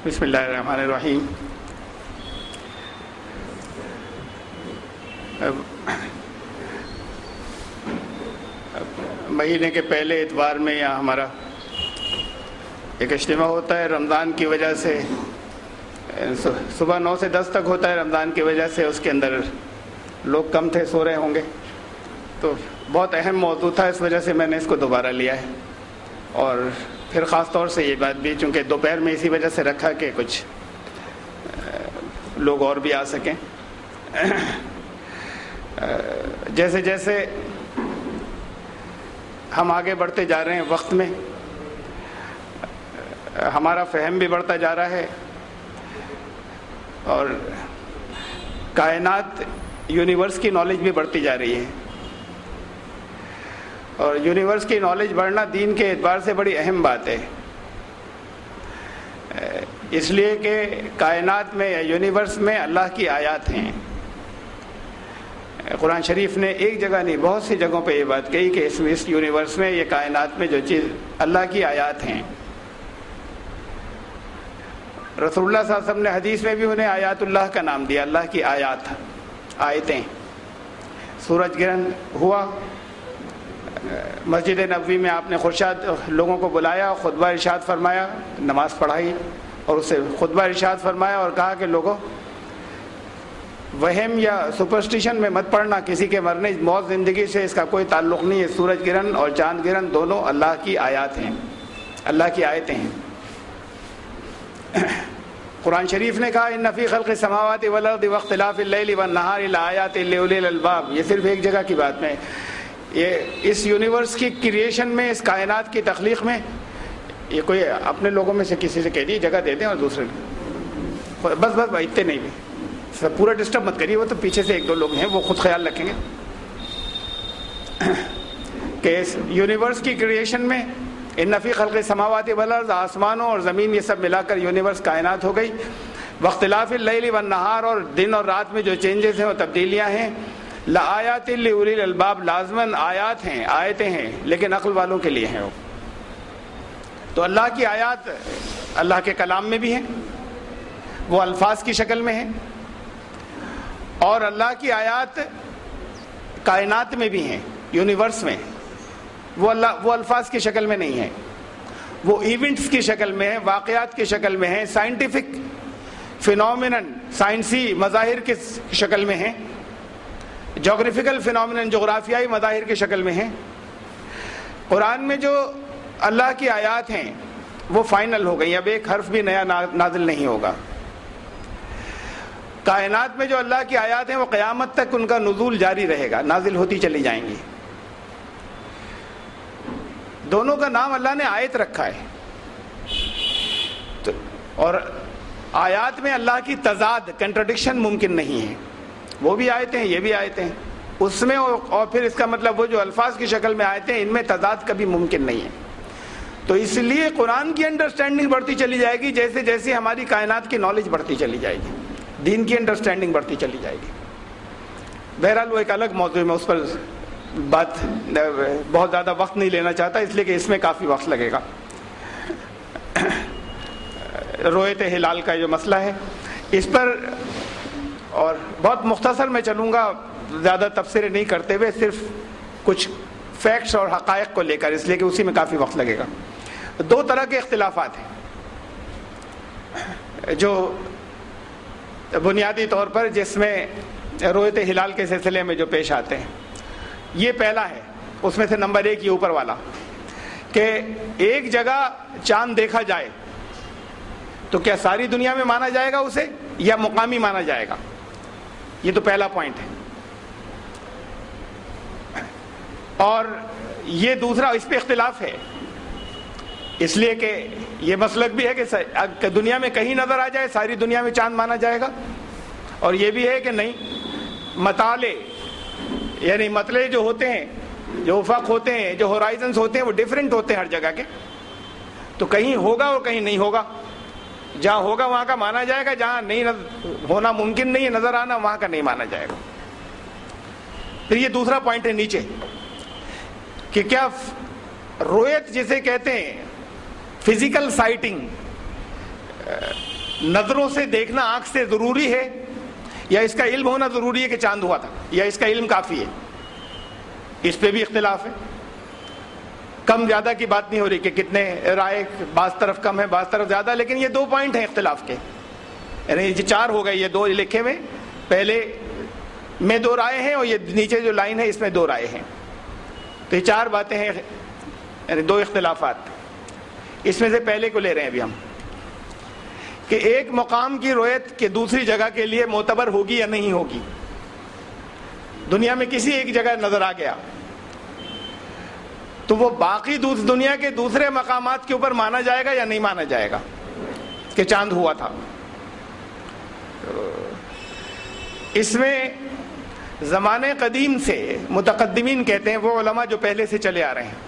بسم اللہ الرحمن الرحیم. مہینے کے پہلے اتوار میں یہاں ہمارا ایک اجتماع ہوتا ہے. رمضان کی وجہ سے صبح 9 سے 10 تک ہوتا ہے. رمضان کی وجہ سے اس کے اندر لوگ کم تھے, سو رہے ہوں گے, تو بہت اہم موضوع تھا, اس وجہ سے میں نے اس کو دوبارہ لیا ہے. اور پھر خاص طور سے یہ بات بھی چونکہ دوپہر میں اسی وجہ سے رکھا کہ کچھ لوگ اور بھی آ سکیں. جیسے جیسے ہم آگے بڑھتے جا رہے ہیں وقت میں, ہمارا فہم بھی بڑھتا جا رہا ہے اور کائنات یونیورس کی نالج بھی بڑھتی جا رہی ہے. اور یونیورس کی نالج بڑھنا دین کے اعتبار سے بڑی اہم بات ہے, اس لیے کہ کائنات میں یا یونیورس میں اللہ کی آیات ہیں. قرآن شریف نے ایک جگہ نہیں بہت سی جگہوں پہ یہ بات کہی کہ اس یونیورس میں, یہ کائنات میں جو چیز اللہ کی آیات ہیں. رسول اللہ صلی اللہ علیہ وسلم نے حدیث میں بھی انہیں آیات اللہ کا نام دیا, اللہ کی آیات, آیتیں. سورج گرہن ہوا, مسجد نبوی میں آپ نے خورشید لوگوں کو بلایا, خطبہ ارشاد فرمایا, نماز پڑھائی اور اسے خطبہ ارشاد فرمایا اور کہا کہ لوگوں وہم یا سپرسٹیشن میں مت پڑھنا, کسی کے مرنے موت زندگی سے اس کا کوئی تعلق نہیں ہے. سورج گرہن اور چاند گرہن دونوں اللہ کی آیات ہیں, اللہ کی آیتیں ہیں. قرآن شریف نے کہا ان فی خلق السماوات والارض واختلاف اللیل والنہار لآیات لأولی الالباب. یہ صرف ایک جگہ کی بات میں, یہ اس یونیورس کی کریشن میں, اس کائنات کی تخلیق میں, یہ کوئی اپنے لوگوں میں سے کسی سے کہہ دی جگہ دے دیں اور دوسرے بس اتنے نہیں بھی سب پورا ڈسٹرب مت کریے. وہ تو پیچھے سے ایک دو لوگ ہیں, وہ خود خیال رکھیں گے کہ اس یونیورس کی کریشن میں ان فی خلق السماوات والارض, آسمانوں اور زمین یہ سب ملا کر یونیورس کائنات ہو گئی. واختلاف اللیل والنہار, اور دن اور رات میں جو چینجز ہیں وہ تبدیلیاں ہیں. لآیات لأولی الالباب, لازماً آیات ہیں, آیتیں ہیں, لیکن عقل والوں کے لیے ہیں وہ. تو اللہ کی آیات اللہ کے کلام میں بھی ہیں, وہ الفاظ کی شکل میں ہیں, اور اللہ کی آیات کائنات میں بھی ہیں, یونیورس میں. وہ الفاظ کی شکل میں نہیں ہیں, وہ ایونٹس کی شکل میں ہیں, واقعات کی شکل میں ہیں, سائنٹیفک فینومینن, سائنسی مظاہر کی شکل میں ہیں, جغرافیکل فینومینن, جغرافیائی مظاہر کی شکل میں ہیں. قرآن میں جو اللہ کی آیات ہیں وہ فائنل ہو گئی, اب ایک حرف بھی نیا نازل نہیں ہوگا. کائنات میں جو اللہ کی آیات ہیں وہ قیامت تک ان کا نزول جاری رہے گا, نازل ہوتی چلی جائیں گی. دونوں کا نام اللہ نے آیت رکھا ہے. اور آیات میں اللہ کی تضاد, کنٹرڈکشن ممکن نہیں ہے. وہ بھی آیتیں ہیں, یہ بھی آیتیں ہیں اس میں, اور پھر اس کا مطلب وہ جو الفاظ کی شکل میں آیتیں ہیں ان میں تضاد کبھی ممکن نہیں ہے. تو اس لیے قرآن کی انڈرسٹینڈنگ بڑھتی چلی جائے گی جیسے جیسے ہماری کائنات کی نالج بڑھتی چلی جائے گی, دین کی انڈرسٹینڈنگ بڑھتی چلی جائے گی. بہرحال وہ ایک الگ موضوع ہے, میں اس پر بات بہت زیادہ وقت نہیں لینا چاہتا, اس لیے کہ اس میں کافی وقت لگے گا. رویت ہلال کا جو مسئلہ ہے اس پر, اور بہت مختصر میں چلوں گا, زیادہ تبصرے نہیں کرتے ہوئے, صرف کچھ فیکٹس اور حقائق کو لے کر, اس لیے کہ اسی میں کافی وقت لگے گا. دو طرح کے اختلافات ہیں جو بنیادی طور پر جس میں رویت ہلال کے سلسلے میں جو پیش آتے ہیں. یہ پہلا ہے, اس میں سے نمبر 1 یہ اوپر والا, کہ ایک جگہ چاند دیکھا جائے تو کیا ساری دنیا میں مانا جائے گا اسے یا مقامی مانا جائے گا. یہ تو پہلا پوائنٹ ہے. اور یہ دوسرا, اس پہ اختلاف ہے, اس لیے کہ یہ مسلک بھی ہے کہ دنیا میں کہیں نظر آ جائے ساری دنیا میں چاند مانا جائے گا, اور یہ بھی ہے کہ نہیں, مطالعے یعنی مطلع جو ہوتے ہیں, جو افق ہوتے ہیں, جو ہورائزنز ہوتے ہیں وہ ڈیفرنٹ ہوتے ہیں ہر جگہ کے. تو کہیں ہوگا اور کہیں نہیں ہوگا. جہاں ہوگا وہاں کا مانا جائے گا, جہاں نہیں ہونا ممکن نہیں ہے نظر آنا, وہاں کا نہیں مانا جائے گا. پھر یہ دوسرا پوائنٹ ہے نیچے, کہ کیا رویت جسے کہتے ہیں فزیکل سائٹنگ, نظروں سے دیکھنا آنکھ سے ضروری ہے یا اس کا علم ہونا ضروری ہے کہ چاند ہوا تھا، یا اس کا علم کافی ہے؟ اس پہ بھی اختلاف ہے. کم زیادہ کی بات نہیں ہو رہی کہ کتنے رائے بعض طرف کم ہے بعض طرف زیادہ، لیکن یہ 2 پوائنٹ ہیں اختلاف کے، یعنی یہ 4 ہو گئے، یہ 2 لکھے ہوئے، پہلے میں 2 رائے ہیں اور یہ نیچے جو لائن ہے اس میں 2 رائے ہیں. تو یہ 4 باتیں ہیں، یعنی 2 اختلافات. اس میں سے پہلے کو لے رہے ہیں ابھی ہم، کہ ایک مقام کی رویت کہ دوسری جگہ کے لیے معتبر ہوگی یا نہیں ہوگی. دنیا میں کسی ایک جگہ نظر آ گیا تو وہ باقی دنیا کے دوسرے مقامات کے اوپر مانا جائے گا یا نہیں مانا جائے گا کہ چاند ہوا تھا. اس میں زمانے قدیم سے متقدمین کہتے ہیں، وہ علماء جو پہلے سے چلے آ رہے ہیں،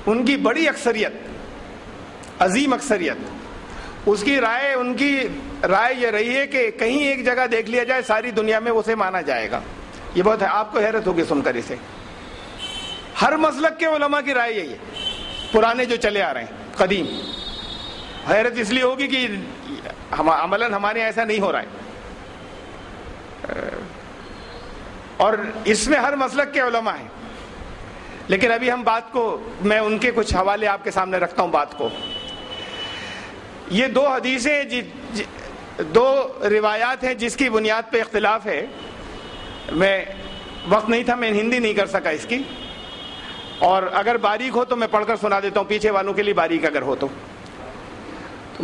ان کی بڑی اکثریت، عظیم اکثریت، اس کی رائے، ان کی رائے یہ رہی ہے کہ کہیں ایک جگہ دیکھ لیا جائے ساری دنیا میں اسے مانا جائے گا. یہ بہت ہے، آپ کو حیرت ہوگی سن کر اسے. ہر مسلک کے علماء کی رائے یہی ہے، پرانے جو چلے آ رہے ہیں قدیم. حیرت اس لیے ہوگی کہ عملاً ہمارے ایسا نہیں ہو رہا ہے، اور اس میں ہر مسلک کے علماء ہیں. لیکن ابھی ہم بات کو، میں ان کے کچھ حوالے آپ کے سامنے رکھتا ہوں بات کو. یہ 2 حدیثیں 2 روایات ہیں جس کی بنیاد پہ اختلاف ہے. میں وقت نہیں تھا، میں ہندی نہیں کر سکا اس کی، اور اگر باریک ہو تو میں پڑھ کر سنا دیتا ہوں پیچھے والوں کے لیے، باریک اگر ہو تو.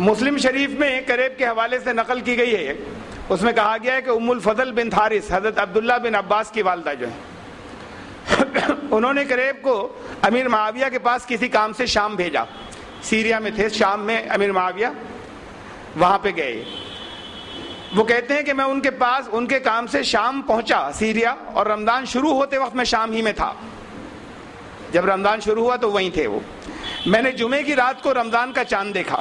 مسلم شریف میں کریب کے حوالے سے نقل کی گئی ہے، اس میں کہا گیا ہے کہ ام الفضل بنت حارث، حضرت عبداللہ بن عباس کی والدہ جو ہیں، انہوں نے کریب کو امیر معاویہ کے پاس کسی کام سے شام بھیجا. سیریا میں تھے، شام میں امیر معاویہ، وہاں پہ گئے. وہ کہتے ہیں کہ میں ان کے پاس ان کے کام سے شام پہنچا سیریا، اور رمضان شروع ہوتے وقت میں شام ہی میں تھا. جب رمضان شروع ہوا تو وہیں تھے وہ. میں نے جمعے کی رات کو رمضان کا چاند دیکھا،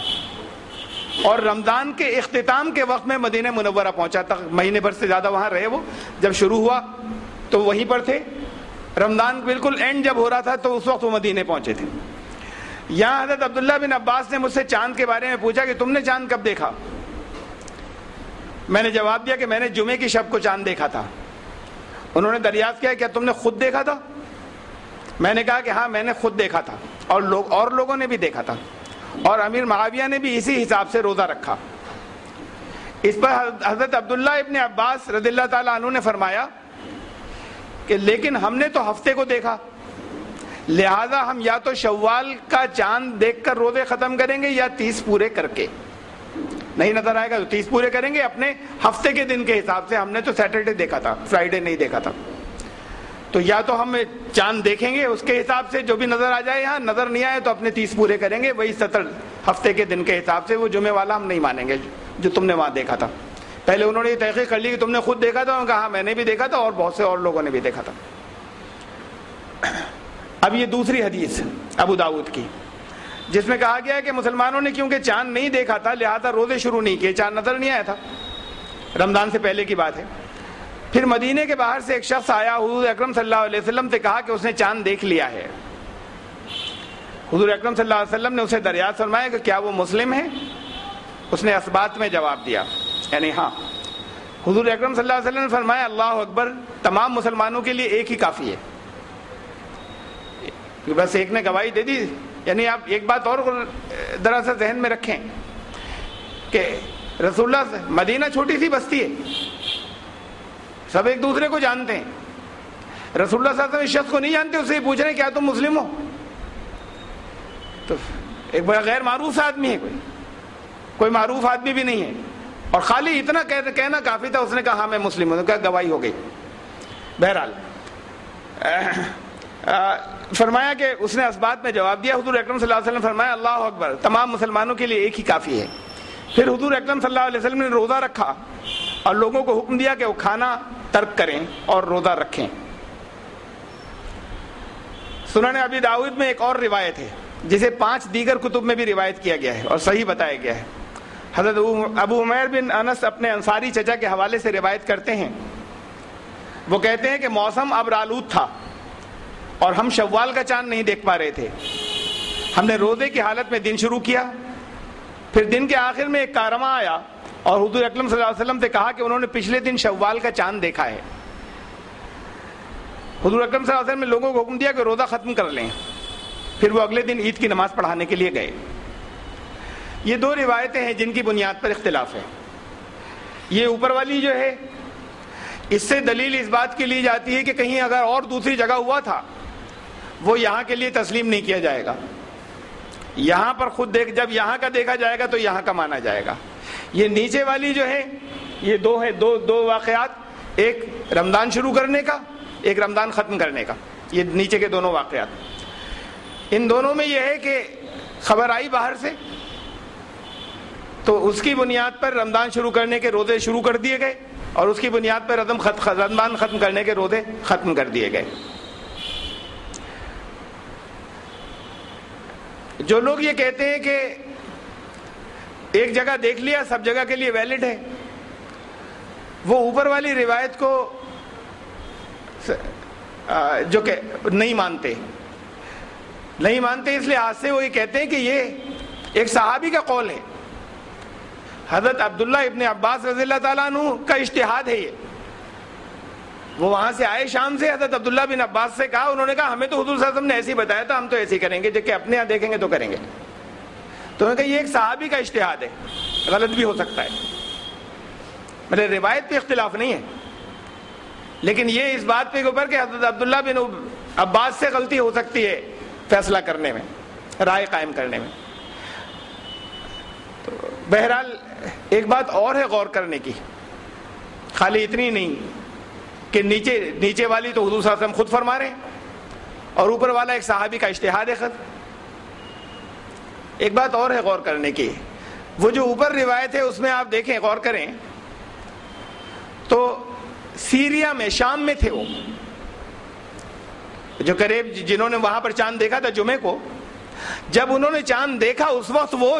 اور رمضان کے اختتام کے وقت میں مدینہ منورہ پہنچا. تک مہینے بھر سے زیادہ وہاں رہے وہ. جب شروع ہوا تو وہیں پر تھے، رمضان بالکل اینڈ جب ہو رہا تھا تو اس وقت وہ مدینے پہنچے تھے. یہاں حضرت عبداللہ بن عباس نے مجھ سے چاند کے بارے میں پوچھا کہ تم نے چاند کب دیکھا؟ میں نے جواب دیا کہ میں نے جمعے کی شب کو چاند دیکھا تھا. انہوں نے دریافت کیا کیا تم نے خود دیکھا تھا؟ میں نے کہا کہ ہاں میں نے خود دیکھا تھا، اور لوگوں نے بھی دیکھا تھا، اور امیر معاویہ نے بھی اسی حساب سے روزہ رکھا. اس پر حضرت عبداللہ ابن عباس رضی اللہ تعالیٰ عنہ نے فرمایا کہ لیکن ہم نے تو ہفتے کو دیکھا، لہذا ہم یا تو شوال کا چاند دیکھ کر روزے ختم کریں گے یا 30 پورے کر کے. نہیں نظر آئے گا تو 30 پورے کریں گے اپنے ہفتے کے دن کے حساب سے. ہم نے تو سیٹرڈے دیکھا تھا، فرائیڈے نہیں دیکھا تھا. تو یا تو ہم چاند دیکھیں گے اس کے حساب سے، جو بھی نظر آ جائے، یہاں نظر نہیں آئے تو اپنے 30 پورے کریں گے وہی 70 ہفتے کے دن کے حساب سے. وہ جمعے والا ہم نہیں مانیں گے جو تم نے وہاں دیکھا تھا. پہلے انہوں نے یہ تحقیق کر لی کہ تم نے خود دیکھا تھا، انہوں نے کہا میں نے بھی دیکھا تھا اور بہت سے اور لوگوں نے بھی دیکھا تھا. اب یہ دوسری حدیث ابو داؤد کی، جس میں کہا گیا ہے کہ مسلمانوں نے کیونکہ چاند نہیں دیکھا تھا لہذا روزے شروع نہیں کیے، چاند نظر نہیں آیا تھا، رمضان سے پہلے کی بات ہے. پھر مدینے کے باہر سے ایک شخص آیا، حضور اکرم صلی اللہ علیہ وسلم سے کہا کہ اس نے چاند دیکھ لیا ہے. حضور اکرم صلی اللہ علیہ وسلم نے اسے دریافت فرمایا کہ کیا وہ مسلم ہے؟ اس نے اثبات میں جواب دیا، یعنی ہاں. حضور اکرم صلی اللہ علیہ وسلم نے فرمایا اللہ اکبر، تمام مسلمانوں کے لیے ایک ہی کافی ہے. بس ایک نے گواہی دے دی. یعنی آپ ایک بات اور دراصل ذہن میں رکھیں کہ رسول اللہ، مدینہ چھوٹی سی بستی ہے، سب ایک دوسرے کو جانتے ہیں. رسول اللہ صلی اللہ علیہ وسلم اس شخص کو نہیں جانتے، اس سے پوچھ رہے ہیں کیا تم مسلم ہو؟ تو ایک بڑا غیر معروف آدمی ہے، کوئی معروف آدمی بھی نہیں ہے، اور خالی اتنا کہنا کافی تھا. اس نے کہا ہاں میں مسلم ہوں، کہا گواہی ہو گئی. بہرحال فرمایا کہ اس نے اسبات میں جواب دیا. حضور اکرم صلی اللہ علیہ وسلم نے فرمایا اللہ اکبر، تمام مسلمانوں کے لیے ایک ہی کافی ہے. پھر حضور اکرم صلی اللہ علیہ وسلم نے روزہ رکھا اور لوگوں کو حکم دیا کہ وہ کھانا ترک کریں اور روزہ رکھیں. سنن ابی داؤد میں ایک اور روایت ہے جسے 5 دیگر کتب میں بھی روایت کیا گیا ہے اور صحیح بتایا گیا ہے. حضرت ابو عمیر بن انس اپنے انصاری چچا کے حوالے سے روایت کرتے ہیں. وہ کہتے ہیں کہ موسم ابر آلود تھا اور ہم شوال کا چاند نہیں دیکھ پا رہے تھے. ہم نے روزے کی حالت میں دن شروع کیا پھر دن کے آخر میں ایک کارواں آیا اور حضور اکرم صلی اللہ علیہ وسلم سے کہا کہ انہوں نے پچھلے دن شوال کا چاند دیکھا ہے۔ حضور اکرم صلی اللہ علیہ وسلم نے لوگوں کو حکم دیا کہ روزہ ختم کر لیں، پھر وہ اگلے دن عید کی نماز پڑھانے کے لیے گئے۔ یہ دو روایتیں ہیں جن کی بنیاد پر اختلاف ہے۔ یہ اوپر والی جو ہے اس سے دلیل اس بات کی لی جاتی ہے کہ کہیں اگر اور دوسری جگہ ہوا تھا وہ یہاں کے لیے تسلیم نہیں کیا جائے گا، یہاں پر خود دیکھ، جب یہاں کا دیکھا جائے گا تو یہاں کا مانا جائے گا۔ یہ نیچے والی جو ہے یہ دو واقعات، ایک رمضان شروع کرنے کا، ایک رمضان ختم کرنے کا، یہ نیچے کے دونوں واقعات۔ ان دونوں میں یہ ہے کہ خبر آئی باہر سے تو اس کی بنیاد پر رمضان شروع کرنے کے روزے شروع کر دیے گئے اور اس کی بنیاد پر رمضان ختم کرنے کے روزے ختم کر دیے گئے۔ جو لوگ یہ کہتے ہیں کہ ایک جگہ دیکھ لیا سب جگہ کے لیے ویلڈ ہے، وہ اوپر والی روایت کو جو کہ نہیں مانتے اس لحاظ سے وہ یہ کہتے ہیں کہ یہ ایک صحابی کا قول ہے، حضرت عبداللہ ابن عباس رضی اللہ تعالیٰ عنہ کا اجتہاد ہے۔ یہ وہ وہاں سے آئے شام سے، حضرت عبداللہ بن عباس سے کہا، انہوں نے کہا ہمیں تو حضور صلی اللہ علیہ وسلم نے ایسے ہی بتایا تھا، ہم تو ایسے ہی کریں گے، جب کہ اپنے یہاں دیکھیں گے تو کریں گے۔ تو انہوں نے کہا یہ ایک صحابی کا اجتہاد ہے، غلط بھی ہو سکتا ہے، مطلب روایت پہ اختلاف نہیں ہے، لیکن یہ اس بات پہ اوپر کہ حضرت عبداللہ بن عباس سے غلطی ہو سکتی ہے فیصلہ کرنے میں، رائے قائم کرنے میں۔ تو بہرحال ایک بات اور ہے غور کرنے کی، خالی اتنی نہیں کہ نیچے والی تو حضور صلی اللہ علیہ وسلم خود فرما رہے ہیں اور اوپر والا ایک صحابی کا اجتہاد ہے خود۔ ایک بات اور ہے غور کرنے کی، وہ جو اوپر روایت ہے اس میں آپ دیکھیں، غور کریں تو سیریا میں، شام میں تھے وہ جو قریب جنہوں نے وہاں پر چاند دیکھا تھا جمعے کو، جب انہوں نے چاند دیکھا اس وقت وہ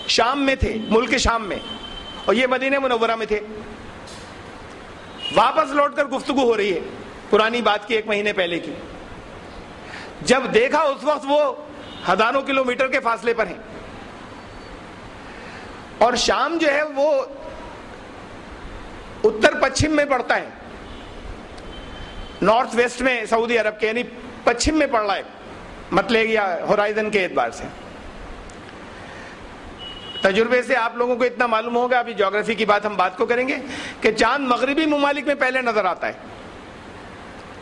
شام میں تھے، ملک شام میں، اور یہ مدینہ منورہ میں تھے۔ واپس لوٹ کر گفتگو ہو رہی ہے پرانی بات کی، 1 مہینے پہلے کی، جب دیکھا اس وقت وہ ہزاروں کلومیٹر کے فاصلے پر ہیں، اور شام جو ہے وہ اتر پچھم میں پڑتا ہے، نارتھ ویسٹ میں سعودی عرب کے، یعنی پچھم میں پڑ رہا ہے مطلب یا ہورائزن کے اعتبار سے۔ تجربے سے آپ لوگوں کو اتنا معلوم ہوگا، ابھی جغرافی کی بات ہم بات کو کریں گے، کہ چاند مغربی ممالک میں پہلے نظر آتا ہے،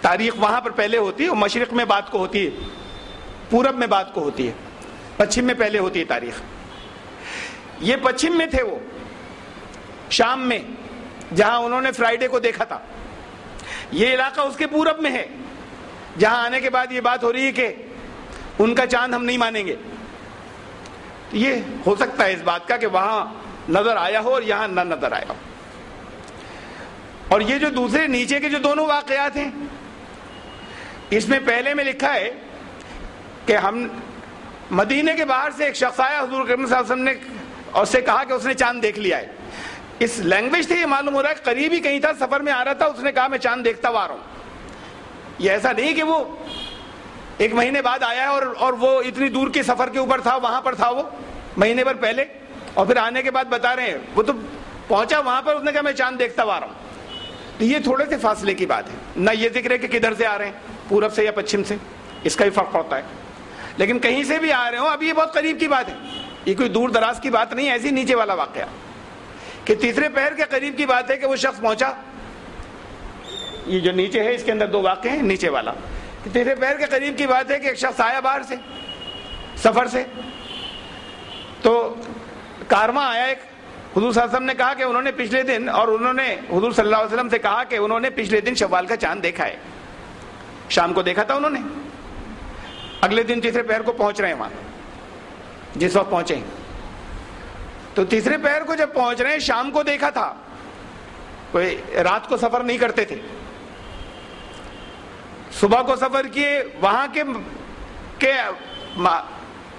تاریخ وہاں پر پہلے ہوتی ہے، اور مشرق میں بات کو ہوتی ہے، پورب میں بات کو ہوتی ہے، پچھم میں پہلے ہوتی ہے تاریخ۔ یہ پچھم میں تھے، وہ شام میں جہاں انہوں نے فرائیڈے کو دیکھا تھا، یہ علاقہ اس کے پورب میں ہے جہاں آنے کے بعد یہ بات ہو رہی ہے کہ ان کا چاند ہم نہیں مانیں گے۔ یہ ہو سکتا ہے اس بات کا کہ وہاں نظر آیا ہو اور یہاں نہ نظر آیا ہو۔ اور یہ جو دوسرے نیچے کے جو دونوں واقعات ہیں، اس میں پہلے میں لکھا ہے کہ ہم مدینے کے باہر سے ایک شخص آیا، حضور صلی اللہ علیہ وسلم نے اور سے کہا کہ اس نے چاند دیکھ لیا ہے۔ اس لینگویج سے یہ معلوم ہو رہا ہے قریب ہی کہیں تھا، سفر میں آ رہا تھا، اس نے کہا میں چاند دیکھتا ہوا آ رہا ہوں۔ یہ ایسا نہیں کہ وہ 1 مہینے بعد آیا ہے اور وہ اتنی دور کے سفر کے اوپر تھا، وہاں پر تھا وہ مہینے بھر پہلے، اور پھر آنے کے بعد بتا رہے ہیں، وہ تو پہنچا وہاں پر، اس نے کہا میں چاند دیکھتا ہوا آ رہا ہوں۔ تو یہ تھوڑے سے فاصلے کی بات ہے، نہ یہ ذکر ہے کہ کدھر سے آ رہے ہیں، پورب سے یا پچھم سے، اس کا بھی فرق پڑتا ہے، لیکن کہیں سے بھی آ رہے ہوں، اب یہ بہت قریب کی بات ہے، یہ کوئی دور دراز کی بات نہیں ہے۔ ایسی نیچے والا واقعہ کہ تیسرے پہر کے قریب کی بات ہے کہ وہ شخص پہنچا، یہ جو نیچے ہے اس کے اندر 2 واقعے ہیں، نیچے والا کہ تیسرے پہر کے قریب کی بات ہے کہ ایک شخص آیا باہر سے سفر سے، تو کارواں آیا ایک، حضور صلی اللہ علیہ وسلم نے کہا کہ انہوں نے پچھلے دن، اور انہوں نے حضور صلی اللہ علیہ وسلم سے کہا کہ انہوں نے پچھلے دن شوال کا چاند دیکھا ہے، شام کو دیکھا تھا انہوں نے، اگلے دن تیسرے پہر کو پہنچ رہے ہیں وہاں، جس وقت پہنچے تو تیسرے پہر کو جب پہنچ رہے ہیں، شام کو دیکھا تھا، کوئی رات کو سفر نہیں کرتے تھے، صبح کو سفر کیے، وہاں کے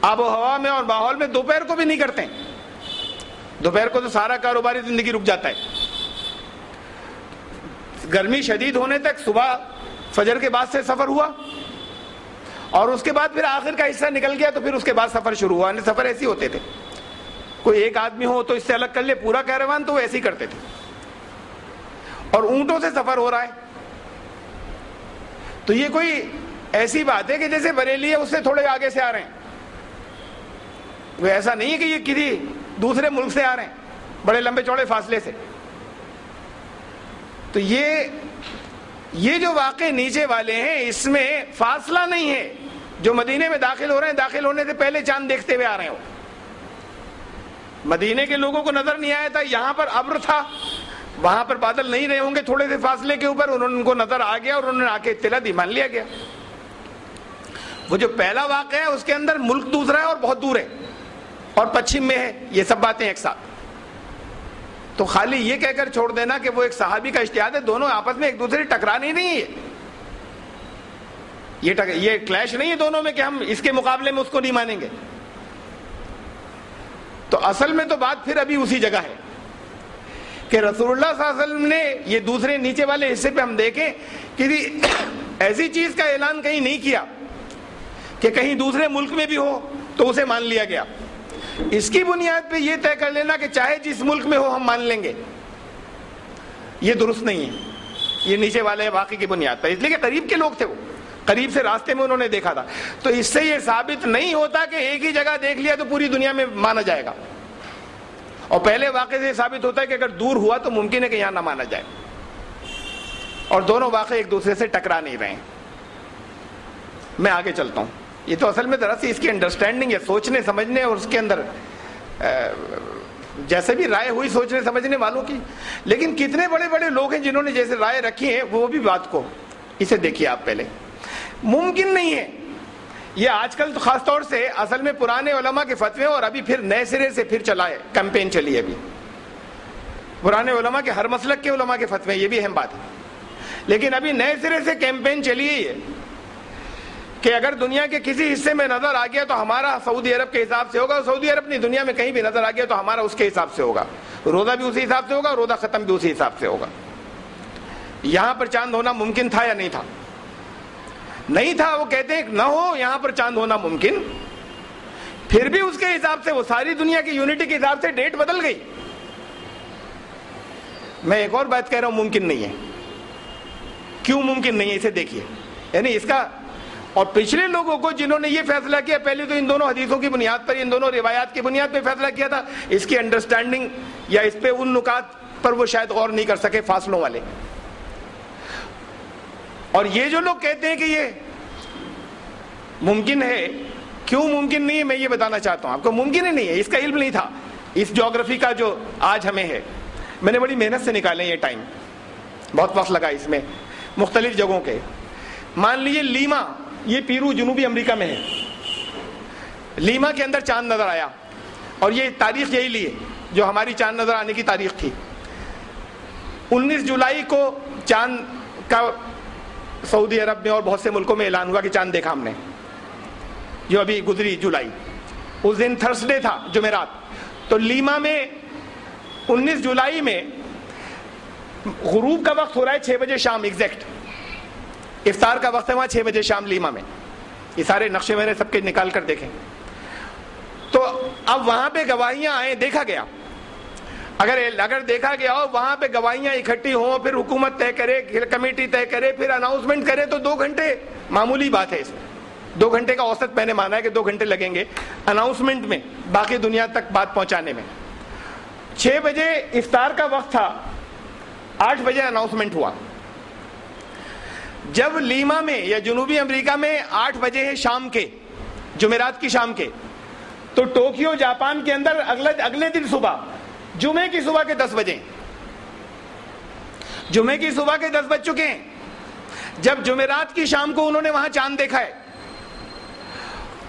آب و ہوا میں اور ماحول میں دوپہر کو بھی نہیں کرتے ہیں، دوپہر کو تو سارا کاروباری زندگی رک جاتا ہے، گرمی شدید ہونے تک صبح فجر کے بعد سے سفر ہوا، اور اس کے بعد پھر آخر کا حصہ نکل گیا تو پھر اس کے بعد سفر شروع ہوا، سفر ایسے ہوتے تھے۔ کوئی ایک آدمی ہو تو اس سے الگ کر لے پورا کیروان، تو وہ ایسے ہی کرتے تھے. اور اونٹوں سے سفر ہو رہا ہے. تو یہ کوئی ایسی بات ہے کہ جیسے بریلی ہے اس سے تھوڑے آگے سے آ رہے ہیں. وہ ایسا نہیں ہے کہ یہ کسی دوسرے ملک سے آ رہے ہیں بڑے لمبے چوڑے فاصلے سے. تو یہ جو واقع نیچے والے ہیں اس میں فاصلہ نہیں ہے. جو مدینے میں داخل ہو رہے ہیں داخل ہونے سے پہلے چاند دیکھتے ہوئے آ رہے ہو. مدینے کے لوگوں کو نظر نہیں آیا تھا, یہاں پر ابر تھا, وہاں پر بادل نہیں رہے ہوں گے تھوڑے سے فاصلے کے اوپر, ان کو نظر آ گیا اور انہوں نے آ کے اطلاع دی, مان لیا گیا. وہ جو پہلا واقعہ ہے اس کے اندر ملک دوسرا ہے اور بہت دور ہے اور پچھم میں ہے, یہ سب باتیں ایک ساتھ. تو خالی یہ کہہ کر چھوڑ دینا کہ وہ ایک صحابی کا اجتہاد ہے, دونوں آپس میں ایک دوسرے ٹکرانے نہیں ہے, یہ کلیش نہیں ہے دونوں میں کہ ہم اس کے مقابلے میں اس کو نہیں مانیں گے. تو اصل میں تو بات پھر ابھی اسی جگہ ہے کہ رسول اللہ صلی اللہ علیہ وسلم نے یہ دوسرے نیچے والے حصے پہ ہم دیکھیں کسی ایسی چیز کا اعلان کہیں نہیں کیا کہ کہیں دوسرے ملک میں بھی ہو تو اسے مان لیا گیا. اس کی بنیاد پہ یہ طے کر لینا کہ چاہے جس ملک میں ہو ہم مان لیں گے, یہ درست نہیں ہے. یہ نیچے والے واقعے کی بنیاد پر, اس لیے کہ قریب کے لوگ تھے, وہ قریب سے راستے میں انہوں نے دیکھا تھا. تو اس سے یہ ثابت نہیں ہوتا کہ ایک ہی جگہ دیکھ لیا تو پوری دنیا میں مانا جائے گا. اور پہلے واقعے سے ثابت ہوتا ہے کہ اگر دور ہوا تو ممکن ہے کہ یہاں نہ مانا جائے. اور دونوں واقعے ایک دوسرے سے ٹکرا نہیں رہے ہیں. میں آگے چلتا ہوں. یہ تو اصل میں دراصل اس کی انڈرسٹینڈنگ ہے, سوچنے سمجھنے اور اس کے اندر جیسے بھی رائے ہوئی سوچنے سمجھنے والوں کی. لیکن کتنے بڑے بڑے لوگ ہیں جنہوں نے جیسے رائے رکھی ہے وہ بھی بات کو اسے دیکھیے آپ. پہلے ممکن نہیں ہے یہ آج کل تو خاص طور سے اصل میں پرانے علماء کے فتوے اور ابھی پھر نئے سرے سے پھر چلا ہے کیمپین چلی ہے. ابھی پرانے علماء کے ہر مسلک کے علماء کے فتوے, یہ بھی اہم بات ہے. لیکن ابھی نئے سرے سے کیمپین چلی ہے کہ اگر دنیا کے کسی حصے میں نظر آ گیا تو ہمارا سعودی عرب کے حساب سے ہوگا, سعودی عرب نہیں دنیا میں کہیں بھی نظر آ گیا تو ہمارا اس کے حساب سے ہوگا, روزہ بھی اسی حساب سے ہوگا, روزہ ختم بھی اسی حساب سے ہوگا. یہاں پر چاند ہونا ممکن تھا یا نہیں تھا؟ نہیں تھا. وہ کہتے ہیں نہ ہو یہاں پر چاند ہونا ممکن, پھر بھی اس کے حساب سے وہ ساری دنیا کی یونٹی کے حساب سے ڈیٹ بدل گئی. میں ایک اور بات کہہ رہا ہوں, ممکن نہیں ہے. کیوں ممکن نہیں ہے اسے دیکھیے. یعنی اس کا, اور پچھلے لوگوں کو جنہوں نے یہ فیصلہ کیا پہلے تو ان دونوں حدیثوں کی بنیاد پر, ان دونوں روایات کی بنیاد پہ فیصلہ کیا تھا. اس کی انڈرسٹینڈنگ یا اس پہ ان نکات پر وہ شاید غور نہیں کر سکے فاصلوں والے. اور یہ جو لوگ کہتے ہیں کہ یہ ممکن ہے, کیوں ممکن نہیں ہے میں یہ بتانا چاہتا ہوں آپ کو. ممکن ہی نہیں ہے, اس کا علم نہیں تھا اس جغرافی کا جو آج ہمیں ہے. میں نے بڑی محنت سے نکالے یہ ٹائم, بہت وقت لگا اس میں, مختلف جگہوں کے. مان لیجیے لیما, یہ پیرو جنوبی امریکہ میں ہے. لیما کے اندر چاند نظر آیا, اور یہ تاریخ یہی لی ہے جو ہماری چاند نظر آنے کی تاریخ تھی. 19 جولائی کو چاند کا سعودی عرب میں اور بہت سے ملکوں میں اعلان ہوا کہ چاند دیکھا ہم نے, جو ابھی گزری جولائی. اس دن تھرسڈے تھا, جمعرات. تو لیما میں 19 جولائی میں غروب کا وقت ہو رہا ہے 6 بجے شام ایگزیکٹ. افطار کا وقت ہے وہاں 6 بجے شام لیما میں. یہ سارے نقشے میں نے سب کے نکال کر دیکھیں. تو اب وہاں پہ گواہیاں آئیں, دیکھا گیا. اگر دیکھا گیا ہو وہاں پہ گواہیاں اکٹھی ہوں, پھر حکومت طے کرے, کمیٹی طے کرے, پھر اناؤنسمنٹ کرے, تو 2 گھنٹے معمولی بات ہے. اس میں 2 گھنٹے کا اوسط میں نے مانا ہے کہ 2 گھنٹے لگیں گے اناؤنسمنٹ میں, باقی دنیا تک بات پہنچانے میں. 6 بجے افطار کا وقت تھا, 8 بجے اناؤنسمنٹ ہوا. جب لیما میں یا جنوبی امریکہ میں 8 بجے ہے شام کے, جمعرات کی شام کے, تو ٹوکیو جاپان کے اندر اگلے دن صبح, جمعے کی صبح کے 10 بجے, جمعے کی صبح کے 10 بج چکے ہیں جب جمعرات کی شام کو انہوں نے وہاں چاند دیکھا ہے.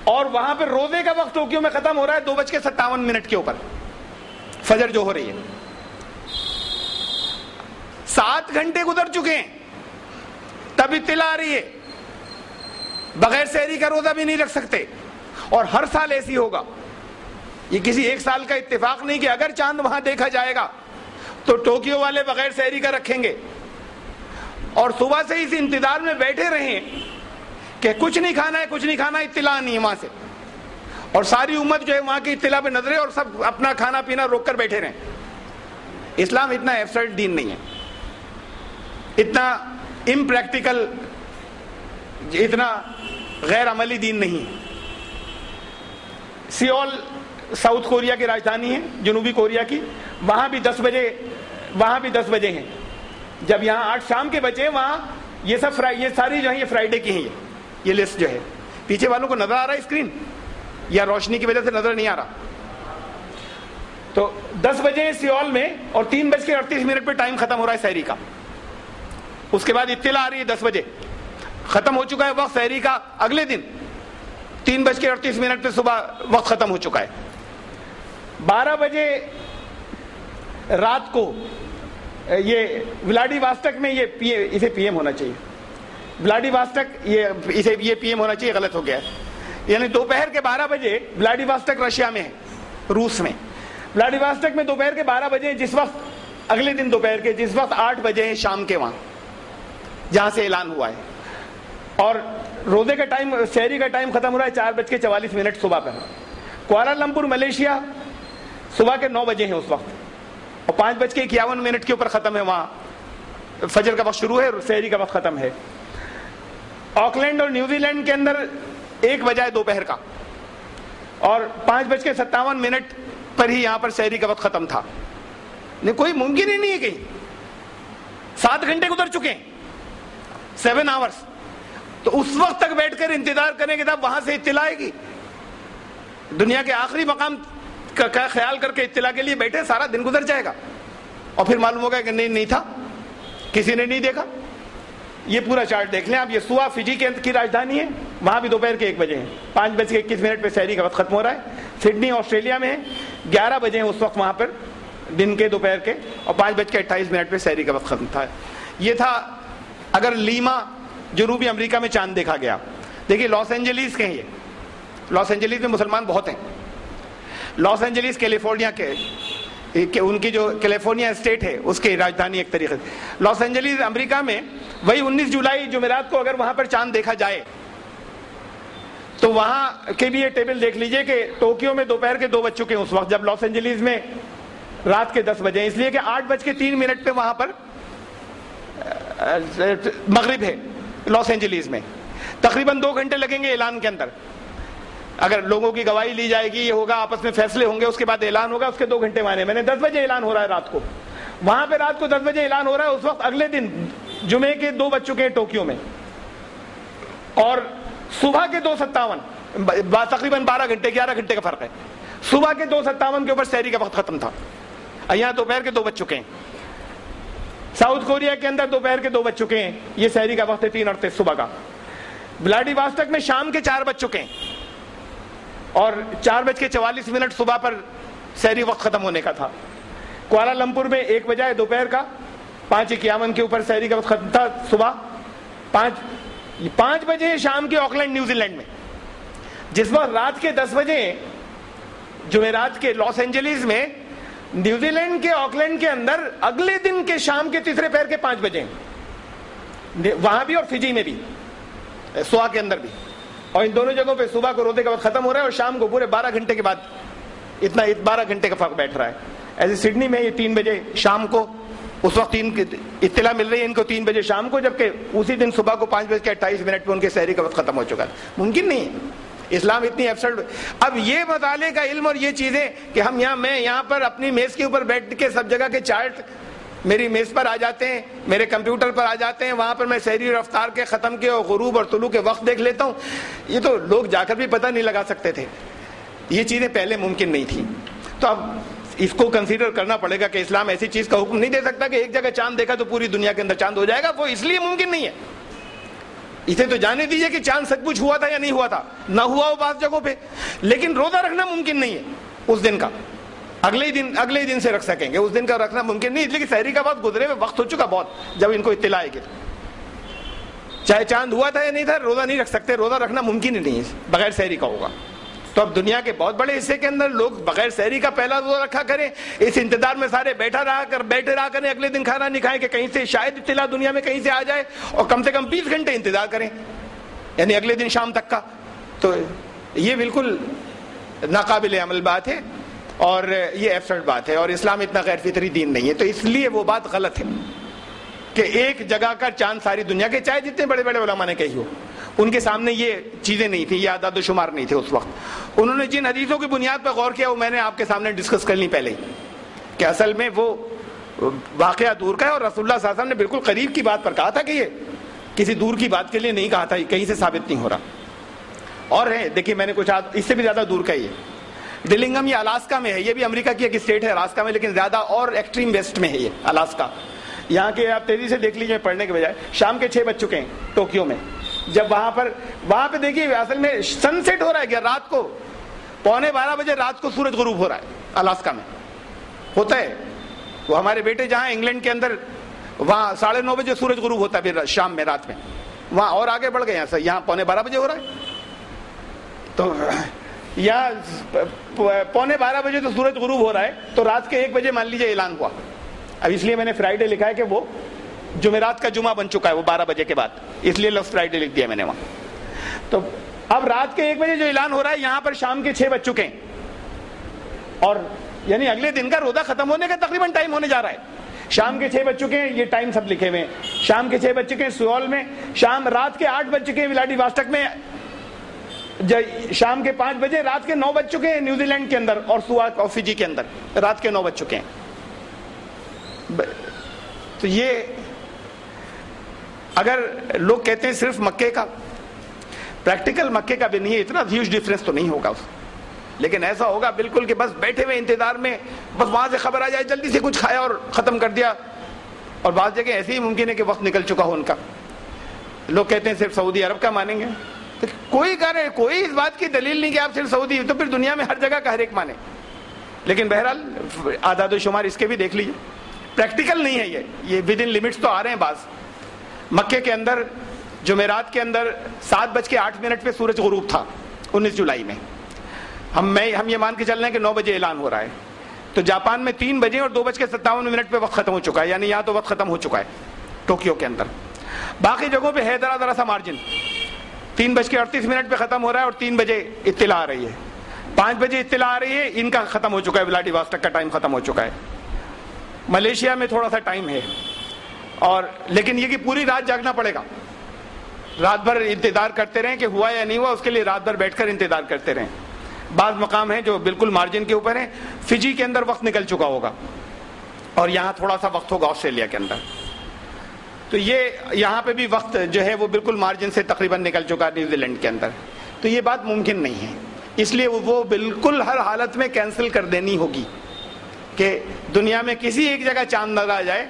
اور وہاں پہ روزے کا وقت ٹوکیو میں ختم ہو رہا ہے 2:57 کے اوپر, فجر جو ہو رہی ہے. 7 گھنٹے گزر چکے ہیں تب اطلاع آ رہی ہے. بغیر سحری کا روزہ بھی نہیں رکھ سکتے, اور ہر سال ایسی ہوگا. یہ کسی ایک سال کا اتفاق نہیں کہ اگر چاند وہاں دیکھا جائے گا تو ٹوکیو والے بغیر سحری کا رکھیں گے, اور صبح سے اس انتظار میں بیٹھے رہیں کہ کچھ نہیں کھانا ہے, کچھ نہیں کھانا, اطلاع نہیں ہے وہاں سے. اور ساری امت جو ہے وہاں کی اطلاع پہ نظریں اور سب اپنا کھانا پینا روک کر بیٹھے رہیں. اسلام اتنا ایبسرڈ دین نہیں ہے, اتنا امپریکٹیکل, اتنا غیر عملی دین نہیں. سیول ساؤتھ کوریا کی راجدھانی ہے, جنوبی کوریا کی, وہاں بھی 10 بجے ہیں. جب یہاں 8 شام کے بجے, وہاں یہ ساری جو ہے یہ فرائیڈے کی ہیں. یہ لسٹ جو ہے پیچھے والوں کو نظر آ رہا ہے اسکرین, یا روشنی کی وجہ سے نظر نہیں آ رہا؟ تو 10 بجے سیول میں, اور 3:38 پہ ٹائم ختم ہو رہا ہے سحری کا. اس کے بعد اطلاع آ رہی ہے 10 بجے ختم ہو چکا ہے وقت سحری کا. اگلے دن 3:38 پہ صبح وقت ختم ہو چکا ہے. 12 بجے رات کو یہ ولادی واسٹک میں اسے پی ایم ہونا چاہیے. ولادی واسٹک یہ پی ایم ہونا چاہیے, غلط ہو گیا ہے. یعنی دوپہر کے 12 بجے ولادی واسٹک رشیا میں ہے, روس میں. ولادی واسٹک میں دوپہر کے 12 بجے, جس وقت اگلے دن دوپہر کے جس وقت 8 بجے ہیں شام کے, وہاں جہاں سے اعلان ہوا ہے. اور روزے کا ٹائم, سحری کا ٹائم ختم ہو رہا ہے 4:44 صبح پر. کوالالمپور ملیشیا صبح کے 9 بجے ہیں اس وقت, اور 5:51 کے اوپر ختم ہے. وہاں فجر کا وقت شروع ہے اور سحری کا وقت ختم ہے. آکلینڈ اور نیوزی لینڈ کے اندر 1 بجا ہے دوپہر کا, اور 5:57 پر ہی یہاں پر سحری کا وقت ختم تھا. نہیں, کوئی ممکن ہی نہیں ہے کہیں. 7 گھنٹے گزر چکے ہیں, 7 آورس. تو اس وقت تک بیٹھ کر انتظار کریں کہ تب وہاں سے اطلاع آئے گی. دنیا کے آخری مقام کا خیال کر کے اطلاع کے لیے بیٹھے, سارا دن گزر جائے گا, اور پھر معلوم ہوگا کہ نہیں تھا, کسی نے نہیں دیکھا. یہ پورا چارٹ دیکھ لیں آپ. یہ سوا فجی کی راجدھانی ہے, وہاں بھی دوپہر کے 1 بجے ہیں. 5:21 پہ سحری کا وقت ختم ہو رہا ہے. سڈنی آسٹریلیا میں ہے, 11 بجے ہیں اس وقت وہاں پر دن کے دوپہر کے, اور 5:28 پہ سحری کا وقت ختم تھا. یہ تھا اگر لیما جنوبی امریکہ میں چاند دیکھا گیا. دیکھیے لاس اینجلیس کے ہیں, یہ لاس اینجلیس میں مسلمان بہت ہیں. لاس اینجلیس کیلیفورنیا کے, ان کی جو کیلیفورنیا اسٹیٹ ہے اس کی راجدھانی ایک طریقے سے. لاس اینجلیس امریکہ میں وہی 19 جولائی جمعرات کو اگر وہاں پر چاند دیکھا جائے تو وہاں کے بھی یہ ٹیبل دیکھ لیجئے کہ ٹوکیو میں دوپہر کے 2 بج چکے ہیں اس وقت, جب لاس اینجلیس میں رات کے 10 بجے, اس لیے کہ 8:03 پہ وہاں پر مغرب ہے لاس اینجلیس میں. تقریباً 2 گھنٹے لگیں گے اعلان کے اندر. اگر لوگوں کی گواہی لی جائے گی, یہ ہوگا, آپس میں فیصلے ہوں گے, اس کے بعد اعلان ہوگا. اس کے 2 گھنٹے مانے, میں نے 10 بجے اعلان ہو رہا ہے رات کو, وہاں پہ رات کو 10 بجے اعلان ہو رہا ہے. اس وقت اگلے دن جمعے کے 2 بج چکے ہیں ٹوکیو میں, اور صبح کے 2:57, تقریباً 12 گھنٹے 11 گھنٹے کا فرق ہے. صبح کے 2:57 کے اوپر سحری کا وقت ختم تھا. یہاں دوپہر کے 2 بج چکے ہیں. ساؤتھ کوریا کے اندر دوپہر کے 2 بج چکے ہیں, یہ سحری کا وقت ہے 3:38 صبح کا. ولادی واسٹک میں شام کے 4 بج چکے ہیں, اور 4:44 صبح پر سحری وقت ختم ہونے کا تھا. کوالالمپور میں 1 بجا ہے دوپہر کا, 5:51 کے اوپر سحری کا وقت ختم تھا صبح. 5 بجے شام کے آکلینڈ نیوزی لینڈ میں, جس وقت رات کے 10 بجے جمعرات کے لاس اینجلیس میں. نیوزی لینڈ کے آکلینڈ کے اندر اگلے دن کے شام کے تیسرے پہر کے 5 بجے, وہاں بھی اور فجی میں بھی, سوا کے اندر بھی. اور ان دونوں جگہوں پہ صبح کو روزے کا وقت ختم ہو رہا ہے, اور شام کو پورے 12 گھنٹے کے بعد اتنا 12 گھنٹے کا فرق بیٹھ رہا ہے. ایسے سڈنی میں یہ 3 بجے شام کو, اس وقت اطلاع مل رہی ہے ان کو 3 بجے شام کو, جبکہ اسی دن صبح کو 5:28 پہ ان کے سحری کا وقت ختم ہو چکا ہے. ممکن نہیں ہے. اسلام اتنی ایبسرڈ. اب یہ مطالعے کا علم اور یہ چیزیں کہ میں یہاں پر اپنی میز کے اوپر بیٹھ کے سب جگہ کے چارٹ میری میز پر آ جاتے ہیں, میرے کمپیوٹر پر آ جاتے ہیں, وہاں پر میں سحری اور افطار کے ختم کے اور غروب اور طلوع کے وقت دیکھ لیتا ہوں. یہ تو لوگ جا کر بھی پتہ نہیں لگا سکتے تھے. یہ چیزیں پہلے ممکن نہیں تھیں. تو اب اس کو کنسیڈر کرنا پڑے گا کہ اسلام ایسی چیز کا حکم نہیں دے سکتا کہ ایک جگہ چاند دیکھا تو پوری دنیا کے اندر چاند ہو جائے گا. وہ اس لیے ممکن نہیں ہے. اسے تو جانے دیجئے کہ چاند سچ مچ ہوا تھا یا نہیں ہوا تھا, نہ ہوا ہو بعض جگہوں پہ, لیکن روزہ رکھنا ممکن نہیں ہے اس دن کا. اگلے دن سے رکھ سکیں گے, اس دن کا رکھنا ممکن نہیں, اس لیے کہ سحری کا وقت گزرے ہوئے وقت ہو چکا بہت جب ان کو اطلاع آئے گی. چاہے چاند ہوا تھا یا نہیں تھا, روزہ نہیں رکھ سکتے. روزہ رکھنا ممکن ہی نہیں ہے, بغیر سحری کا ہوگا. تو اب دنیا کے بہت بڑے حصے کے اندر لوگ بغیر سحری کا پہلا روزہ رکھا کریں, اس انتظار میں سارے بیٹھے رہا کریں اگلے دن کھانا نہیں کھائیں کہ کہیں سے شاید اطلاع دنیا میں کہیں سے آ جائے, اور کم سے کم 20 گھنٹے انتظار کریں, یعنی اگلے دن شام تک کا. تو یہ بالکل ناقابل عمل بات ہے اور یہ ایبسرڈ بات ہے، اور اسلام اتنا غیر فطری دین نہیں ہے. تو اس لیے وہ بات غلط ہے کہ ایک جگہ کا چاند ساری دنیا کے، چاہے جتنے بڑے بڑے علماء نے کہی ہو، ان کے سامنے یہ چیزیں نہیں تھیں، یہ اعداد و شمار نہیں تھے اس وقت. انہوں نے جن حدیثوں کی بنیاد پر غور کیا وہ میں نے آپ کے سامنے ڈسکس کر لی پہلے ہی، کہ اصل میں وہ واقعہ دور کا ہے، اور رسول اللہ صلی اللہ علیہ وسلم نے بالکل قریب کی بات پر کہا تھا کہ یہ کسی دور کی بات کے لیے نہیں کہا تھا، کہیں سے ثابت نہیں ہو رہا. اور ہے دیکھیے میں نے کچھ اس سے بھی زیادہ دور کا ہی ہے. ڈلنگم یہ الاسکا میں ہے، یہ بھی امریکہ کی ایک اسٹیٹ ہے الاسکا میں، لیکن زیادہ اور ایکسٹریم ویسٹ میں ہے یہ الاسکا. یہاں کے آپ تیزی سے دیکھ لیجیے پڑھنے کے بجائے. شام کے 6 بج چکے ہیں ٹوکیو میں. جب وہاں پہ دیکھیے اصل میں سن سیٹ ہو رہا ہے کہ رات کو 11:15 بجے رات کو سورج غروب ہو رہا ہے الاسکا میں ہوتا ہے. وہ ہمارے بیٹے جہاں انگلینڈ کے اندر وہاں 9:30 بجے سورج غروب ہوتا ہے پھر شام میں رات میں، وہاں اور آگے بڑھ گئے ہیں سر، یہاں 11:15 بجے ہو رہا ہے. تو یہاں 11:15 بجے تو سورج غروب ہو رہا ہے، تو رات کے 1 بجے مان لیجیے اعلان ہوا. اب اس لیے میں نے فرائیڈے لکھا ہے کہ وہ جمعرات کا جمعہ بن چکا ہے وہ 12 بجے کے بعد، اس لیے لفظ فرائیڈے لکھ دیا میں نے وہاں. تو اب رات کے 1 بجے جو اعلان ہو رہا ہے یہاں پر شام کے 6 بج چکے ہیں، اور یعنی اگلے دن کا روزہ ختم ہونے کا تقریباً ٹائم ہونے جا رہا ہے. شام کے 6 بج چکے ہیں، یہ ٹائم سب لکھے ہوئے ہیں. شام کے 6 بج چکے ہیں سیول میں، رات کے 8 بج چکے ہیں ولاڈی واسٹک میں، شام کے 5 بجے، رات کے 9 بج چکے ہیں نیوزی لینڈ کے اندر اور سواک اور فجی کے اندر رات کے 9 بج چکے ہیں. تو یہ اگر لوگ کہتے ہیں صرف مکے کا، پریکٹیکل مکے کا بھی نہیں ہے، اتنا ہیوج ڈفرینس تو نہیں ہوگا اس، لیکن ایسا ہوگا بالکل کہ بس بیٹھے ہوئے انتظار میں، بس وہاں سے خبر آ جائے جلدی سے کچھ کھایا اور ختم کر دیا. اور بعض جگہ ایسے ہی ممکن ہے کہ وقت نکل چکا ہو ان کا. لوگ کہتے ہیں صرف سعودی عرب کا مانیں گے، تو کوئی اس بات کی دلیل نہیں کہ آپ صرف سعودی، تو پھر دنیا میں ہر جگہ کا ہر ایک مانے. لیکن بہرحال اعداد و شمار اس کے بھی دیکھ لیجیے، پریکٹیکل نہیں ہے یہ ود ان لمٹس تو آ رہے ہیں بعض. مکے کے اندر جمعرات کے اندر 7:08 پہ سورج غروب تھا 19 جولائی میں. ہم یہ مان کے چل رہے ہیں کہ 9 بجے اعلان ہو رہا ہے. تو جاپان میں 3 بجے اور 2:57 پہ وقت ختم ہو چکا ہے، یعنی یہاں تو وقت ختم ہو چکا ہے ٹوکیو کے اندر. باقی جگہوں پہ ہے ذرا سا مارجن، 3:38 پہ ختم ہو رہا ہے اور 3 بجے اطلاع آ رہی ہے، 5 بجے اطلاع آ رہی ہے، ان کا ختم ہو چکا ہے، ولاڈی واسٹک کا ٹائم ختم ہو چکا ہے. ملیشیا میں تھوڑا سا ٹائم ہے، اور لیکن یہ کہ پوری رات جاگنا پڑے گا، رات بھر انتظار کرتے رہیں کہ ہوا یا نہیں ہوا، اس کے لیے رات بھر بیٹھ کر انتظار کرتے رہیں. بعض مقام ہیں جو بالکل مارجن کے اوپر ہیں، فجی کے اندر وقت نکل چکا ہوگا اور یہاں تھوڑا سا وقت ہوگا آسٹریلیا کے اندر. تو یہ یہاں پہ بھی وقت جو ہے وہ بالکل مارجن سے تقریباً نکل چکا ہے نیوزی لینڈ کے اندر. تو یہ بات ممکن نہیں ہے، اس لیے وہ بالکل ہر حالت میں کینسل کر دینی ہوگی کہ دنیا میں کسی ایک جگہ چاند نظر آ جائے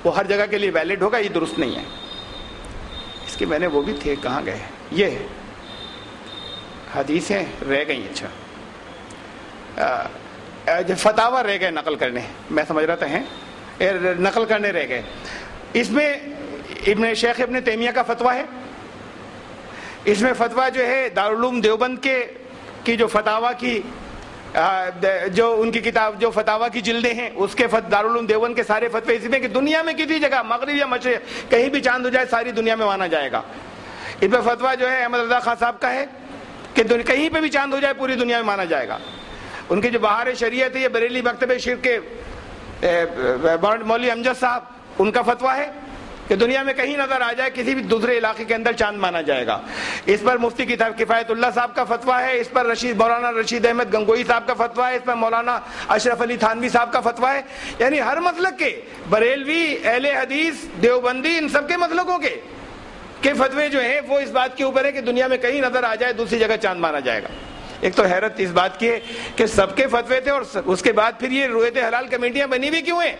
وہ ہر جگہ کے لیے ویلڈ ہوگا، یہ درست نہیں ہے. اس کے میں نے وہ بھی تھے کہاں گئے، یہ حدیثیں رہ گئی. اچھا فتاوی رہ گئے نقل کرنے، میں سمجھ رہا تھا نقل کرنے رہ گئے. اس میں شیخ ابن تیمیہ کا فتویٰ ہے، اس میں فتویٰ جو ہے دارالعلوم دیوبند کی جو فتاوی کی جو ان کی کتاب جو فتاوی کی جلدیں ہیں، اس کے دارالعلوم دیوبند کے سارے فتوے اس میں کہ دنیا میں کسی جگہ مغرب یا مشرق کہیں بھی چاند ہو جائے ساری دنیا میں مانا جائے گا. اس میں فتویٰ جو ہے احمد رضا خان صاحب کا ہے کہ کہیں پہ بھی چاند ہو جائے پوری دنیا میں مانا جائے گا. ان کی جو بہار شریعت ہے یہ بریلی مکتب شرک کے مولوی امجد صاحب، ان کا فتویٰ ہے کہ دنیا میں کہیں نظر آ جائے کسی بھی دوسرے علاقے کے اندر چاند مانا جائے گا. اس پر مفتی کفایت اللہ صاحب کا فتویٰ ہے، اس پر مولانا رشید احمد گنگوئی صاحب کا فتویٰ ہے، اس پر مولانا اشرف علی تھانوی صاحب کا فتویٰ ہے. یعنی ہر مسلک کے، بریلوی، اہل حدیث، دیوبندی، ان سب کے مسلکوں کے فتوے جو ہیں وہ اس بات کے اوپر ہے کہ دنیا میں کہیں نظر آ جائے دوسری جگہ چاند مانا جائے گا. ایک تو حیرت اس بات کی ہے کہ سب کے فتوے تھے اور اس کے بعد پھر یہ رویت حلال کمیٹیاں بنی بھی کیوں ہیں؟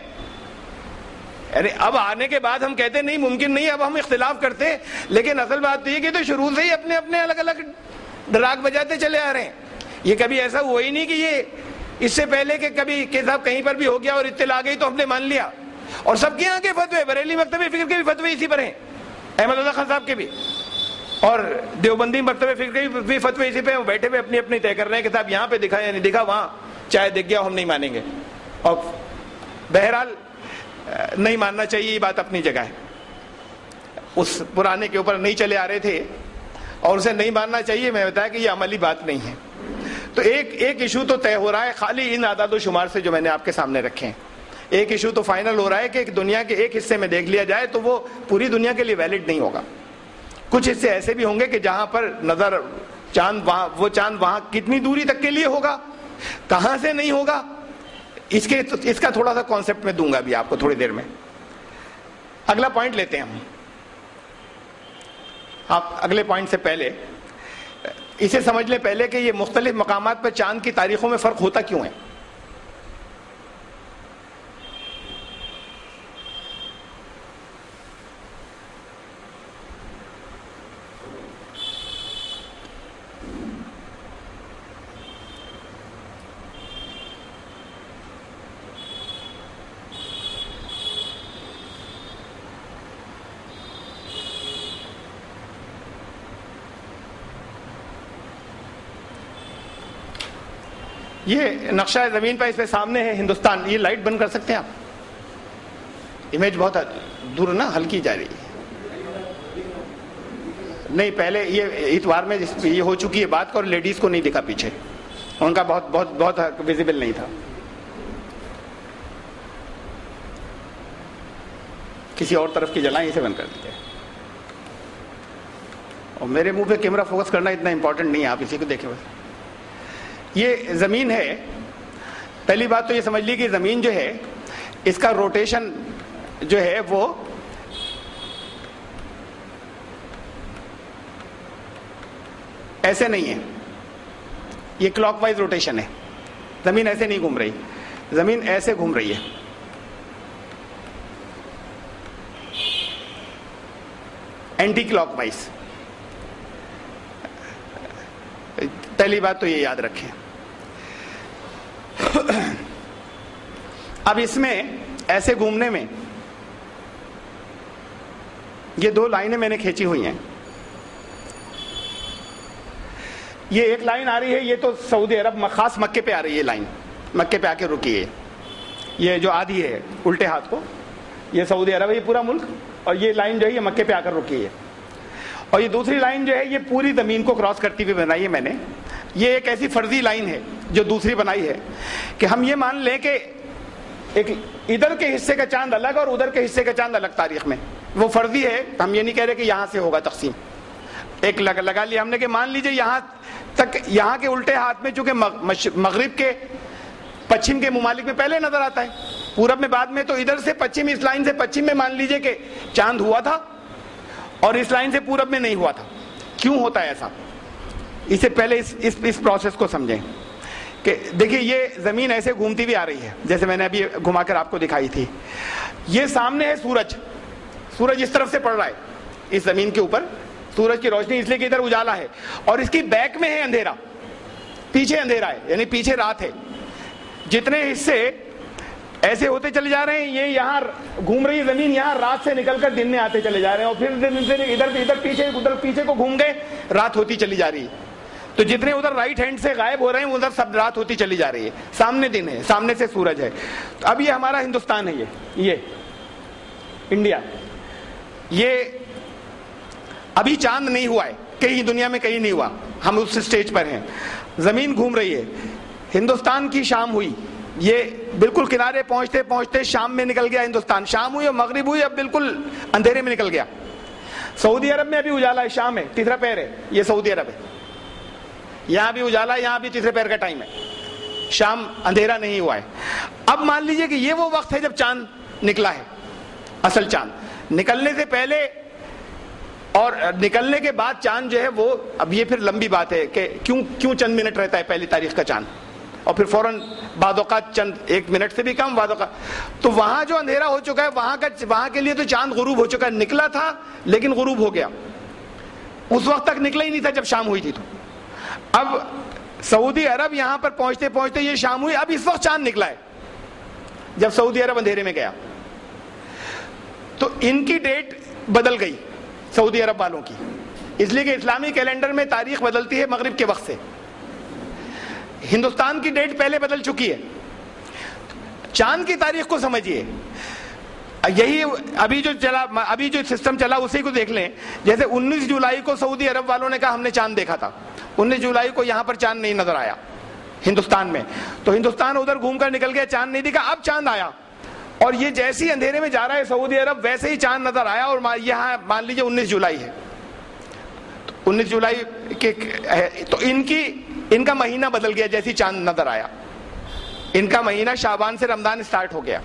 یعنی اب آنے کے بعد ہم کہتے نہیں ممکن نہیں، اب ہم اختلاف کرتے، لیکن اصل بات تو یہ کہ تو شروع سے ہی اپنے اپنے الگ الگ ڈراگ بجاتے چلے آ رہے ہیں. یہ کبھی ایسا ہوا ہی نہیں کہ یہ اس سے پہلے کہ کبھی کہ صاحب کہیں پر بھی ہو گیا اور اطلاع آ گئی تو ہم نے مان لیا. اور سب کے یہاں کے فتوے، بریلی مکتب فکر کے بھی فتوے اسی پر ہیں، احمد رضا خان صاحب کے بھی، اور دیوبندی مکتب فکر کے بھی فتوے اسی پہ ہیں. بیٹھے ہوئے اپنی اپنی طے کر رہے ہیں کہ صاحب یہاں پہ دکھا یا نہیں دکھا، وہاں چاہے دکھ گیا ہم نہیں مانیں گے. اور بہرحال نہیں ماننا چاہیے، یہ بات اپنی جگہ ہے. اس پرانے کے اوپر نہیں چلے آ رہے تھے اور اسے نہیں ماننا چاہیے، میں بتایا کہ یہ عملی بات نہیں ہے. تو ایک ایشو تو طے ہو رہا ہے خالی ان اعداد و شمار سے جو میں نے آپ کے سامنے رکھے ہیں. ایک ایشو تو فائنل ہو رہا ہے کہ دنیا کے ایک حصے میں دیکھ لیا جائے تو وہ پوری دنیا کے لیے ویلڈ نہیں ہوگا. کچھ حصے ایسے بھی ہوں گے کہ جہاں پر نظر چاند وہاں کتنی دوری تک کے لیے ہوگا, کہاں سے نہیں ہوگا, اس کا تھوڑا سا کانسیپٹ میں دوں گا ابھی آپ کو تھوڑی دیر میں. اگلا پوائنٹ لیتے ہیں ہم. آپ اگلے پوائنٹ سے پہلے اسے سمجھ لیں پہلے کہ یہ مختلف مقامات پر چاند کی تاریخوں میں فرق ہوتا کیوں ہے. یہ نقشہ زمین پر اس پہ سامنے ہے ہندوستان. یہ لائٹ بند کر سکتے ہیں آپ, امیج بہت دور نا ہلکی جا رہی ہے. نہیں پہلے یہ اتوار میں یہ ہو چکی ہے بات اور لیڈیز کو نہیں دکھا پیچھے, ان کا بہت بہت بہت ویزیبل نہیں تھا. کسی اور طرف کی جلائیں, اسے بند کر دیجیے. اور میرے منہ پہ کیمرہ فوکس کرنا اتنا امپورٹنٹ نہیں ہے, آپ اسی کو دیکھیں بس. یہ زمین ہے. پہلی بات تو یہ سمجھ لی کہ زمین جو ہے اس کا روٹیشن جو ہے وہ ایسے نہیں ہے, یہ کلاک وائز روٹیشن ہے. زمین ایسے نہیں گھوم رہی, زمین ایسے گھوم رہی ہے. Anticlockwise. پہلی بات تو یہ یاد رکھیں. اب اس میں ایسے گھومنے میں یہ دو لائنیں میں نے کھینچی ہوئی ہیں. یہ ایک لائن آ رہی ہے, یہ تو سعودی عرب خاص مکے پہ آ رہی ہے. لائن مکے پہ آ کے رکی ہے. یہ جو آدھی ہے الٹے ہاتھ کو, یہ سعودی عرب ہے, یہ پورا ملک. اور یہ لائن جو ہے یہ مکے پہ آ کر رکی ہے. اور یہ دوسری لائن جو ہے یہ پوری زمین کو کراس کرتی ہوئی بنائی ہے میں نے. یہ ایک ایسی فرضی لائن ہے جو دوسری بنائی ہے کہ ہم یہ مان لیں کہ ایک ادھر کے حصے کا چاند الگ اور ادھر کے حصے کا چاند الگ تاریخ میں. وہ فرضی ہے, ہم یہ نہیں کہہ رہے کہ یہاں سے ہوگا تقسیم. ایک لگا لیا ہم نے کہ مان لیجئے یہاں تک, یہاں کے الٹے ہاتھ میں چونکہ مغرب کے پچھم کے ممالک میں پہلے نظر آتا ہے, پورب میں بعد میں, تو ادھر سے پچھم, اس لائن سے پچھم میں مان لیجئے کہ چاند ہوا تھا اور اس لائن سے پورب میں نہیں ہوا تھا. کیوں ہوتا ہے ایسا؟ اسے پہلے اس پروسیس کو سمجھیں کہ دیکھیے یہ زمین ایسے گھومتی بھی آ رہی ہے جیسے میں نے ابھی گھما کر آپ کو دکھائی تھی. یہ سامنے ہے سورج, سورج اس طرف سے پڑ رہا ہے اس زمین کے اوپر, سورج کی روشنی, اس لیے کہ ادھر اجالا ہے. اور اس کی بیک میں ہے اندھیرا, پیچھے اندھیرا ہے, یعنی پیچھے رات ہے. جتنے حصے ایسے ہوتے چلے جا رہے ہیں, یہ یہاں گھوم رہی زمین, یہاں رات سے نکل کر دن میں آتے چلے جا رہے ہیں, اور پھر دن سے ادھر پیچھے کو گھوم گئے, رات ہوتی چلی جا رہی ہے. تو جتنے ادھر رائٹ ہینڈ سے غائب ہو رہے ہیں ادھر سب رات ہوتی چلی جا رہی ہے. سامنے دن ہے, سامنے سے سورج ہے. اب یہ ہمارا ہندوستان ہے, یہ انڈیا, یہ ابھی چاند نہیں ہوا ہے کہیں دنیا میں, کہیں نہیں ہوا, ہم اس سٹیج پر ہیں. زمین گھوم رہی ہے. ہندوستان کی شام ہوئی, یہ بالکل کنارے پہنچتے پہنچتے شام میں نکل گیا ہندوستان. شام ہوئی اور مغرب ہوئی, اب بالکل اندھیرے میں نکل گیا. سعودی عرب میں ابھی اجالا ہے, شام ہے, تیسرا پہر ہے, یہ سعودی عرب ہے. یہاں بھی اجالا ہے, یہاں بھی تیسرے پہر کا ٹائم ہے, شام اندھیرا نہیں ہوا ہے. اب مان لیجئے کہ یہ وہ وقت ہے جب چاند نکلا ہے, اصل چاند. نکلنے سے پہلے اور نکلنے کے بعد چاند جو ہے وہ, اب یہ پھر لمبی بات ہے کہ کیوں چند منٹ رہتا ہے پہلی تاریخ کا چاند, اور پھر فوراً بعض اوقات چند ایک منٹ سے بھی کم بعض اوقات. تو وہاں جو اندھیرا ہو چکا ہے وہاں کے لیے تو چاند غروب ہو چکا ہے. نکلا تھا لیکن غروب ہو گیا, اس وقت تک نکلا ہی نہیں تھا جب شام ہوئی تھی. تو اب سعودی عرب یہاں پر پہنچتے پہنچتے یہ شام ہوئی, اب اس وقت چاند نکلا ہے جب سعودی عرب اندھیرے میں گیا. تو ان کی ڈیٹ بدل گئی سعودی عرب والوں کی, اس لیے کہ اسلامی کیلنڈر میں تاریخ بدلتی ہے مغرب کے وقت سے. ہندوستان کی ڈیٹ پہلے بدل چکی ہے. چاند کی تاریخ کو سمجھیے, یہی ابھی جو سسٹم چلا اسی کو دیکھ لیں. جیسے 19 جولائی کو سعودی عرب والوں نے کہا ہم نے چاند دیکھا تھا, 19 جولائی کو یہاں پر چاند نہیں نظر آیا, ہندوستان میں. تو ہندوستان ادھر گھوم کر نکل گیا, چاند نہیں دکھا. اب چاند آیا اور یہ جیسے ہی اندھیرے میں جا رہا ہے سعودی عرب ویسے ہی چاند نظر آیا. اور یہاں مان لیجیے 19 جولائی ہے, 19 جولائی کے تو ان کا مہینہ بدل گیا جیسے چاند نظر آیا. ان کا مہینہ شعبان سے رمضان اسٹارٹ ہو گیا.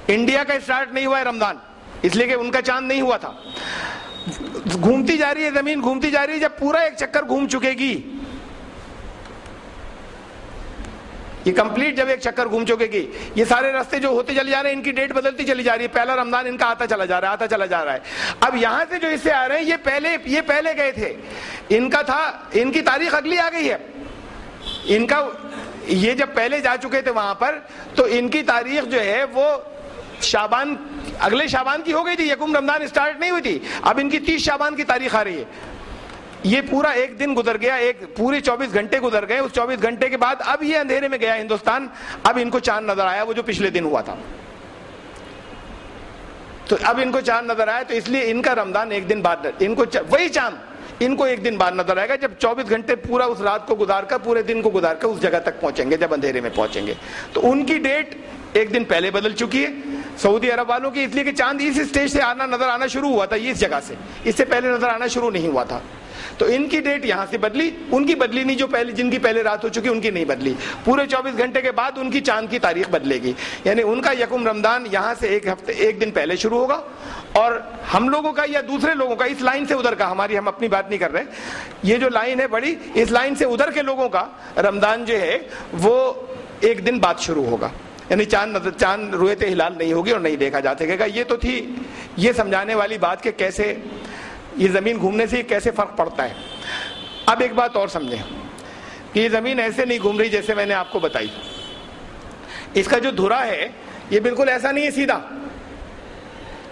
انڈیا کا اسٹارٹ نہیں ہوا ہے رمضان, اس لیے کہ ان کا چاند نہیں ہوا تھا. گھومتی جا رہی ہے زمین, گھومتی جا رہی ہے. جب پورا ایک چکر گھوم چکے گی, یہ کمپلیٹ جب ایک چکر گھوم چکے گی, یہ سارے راستے جو ہوتے چلے جا رہے ہیں ان کی ڈیٹ بدلتی چلی جا رہی ہے. پہلا رمضان ان کا آتا چلا جا رہا ہے, آتا چلا جا رہا ہے. اب یہاں سے جو اس سے آ رہے ہیں یہ پہلے گئے تھے, ان کا تھا, ان کی تاریخ اگلی آ گئی ہے. ان کا یہ جب پہلے جا چکے تھے وہاں پر تو ان کی تاریخ جو ہے وہ شعبان, اگلے شعبان کی ہو گئی تھی, یکم رمضان اسٹارٹ نہیں ہوئی تھی. اب ان کی 30 شعبان کی تاریخ آ رہی ہے. یہ پورا ایک دن گزر گیا, ایک پورے 24 گھنٹے گزر گئے. اس 24 گھنٹے کے بعد اب یہ اندھیرے میں گیا ہندوستان. اب ان کو چاند نظر آیا, وہ جو پچھلے دن ہوا تھا. تو اب ان کو چاند نظر آیا, تو اس لیے ان کا رمضان ایک دن بعد, ان کو وہی چاند ان کو ایک دن بعد نظر آئے گا جب 24 گھنٹے پورا اس رات کو گزار کر, پورے دن کو گزار کر اس جگہ تک پہنچیں گے جب اندھیرے میں پہنچیں گے. تو ان کی ڈیٹ ایک دن پہلے بدل چکی ہے سعودی عرب والوں کی, اس لیے کہ چاند اس اسٹیج سے نظر آنا شروع ہوا تھا, یہ اس جگہ سے, اس سے پہلے نظر آنا شروع نہیں ہوا تھا. تو ان کی ڈیٹ یہاں سے بدلی, ان کی بدلی نہیں, جو پہلے جن کی پہلے رات ہو چکی ان کی نہیں بدلی. پورے 24 گھنٹے کے بعد ان کی چاند کی تاریخ بدلے گی. یعنی ان کا یکم رمضان یہاں سے ایک دن پہلے شروع ہوگا, اور ہم لوگوں کا یا دوسرے لوگوں کا اس لائن سے ادھر کا, ہماری ہم اپنی بات نہیں کر رہے, یہ جو لائن ہے بڑی, اس لائن سے ادھر کے لوگوں کا رمضان جو ہے وہ ایک دن بعد شروع ہوگا. یعنی چاند رویت ہلال نہیں ہوگی اور نہیں دیکھا جا سکے گا. یہ تو تھی یہ سمجھانے والی بات کہ کیسے یہ زمین گھومنے سے کیسے فرق پڑتا ہے. اب ایک بات اور سمجھیں کہ یہ زمین ایسے نہیں گھوم رہی جیسے میں نے آپ کو بتائی. اس کا جو دھرا ہے یہ بالکل ایسا نہیں ہے سیدھا,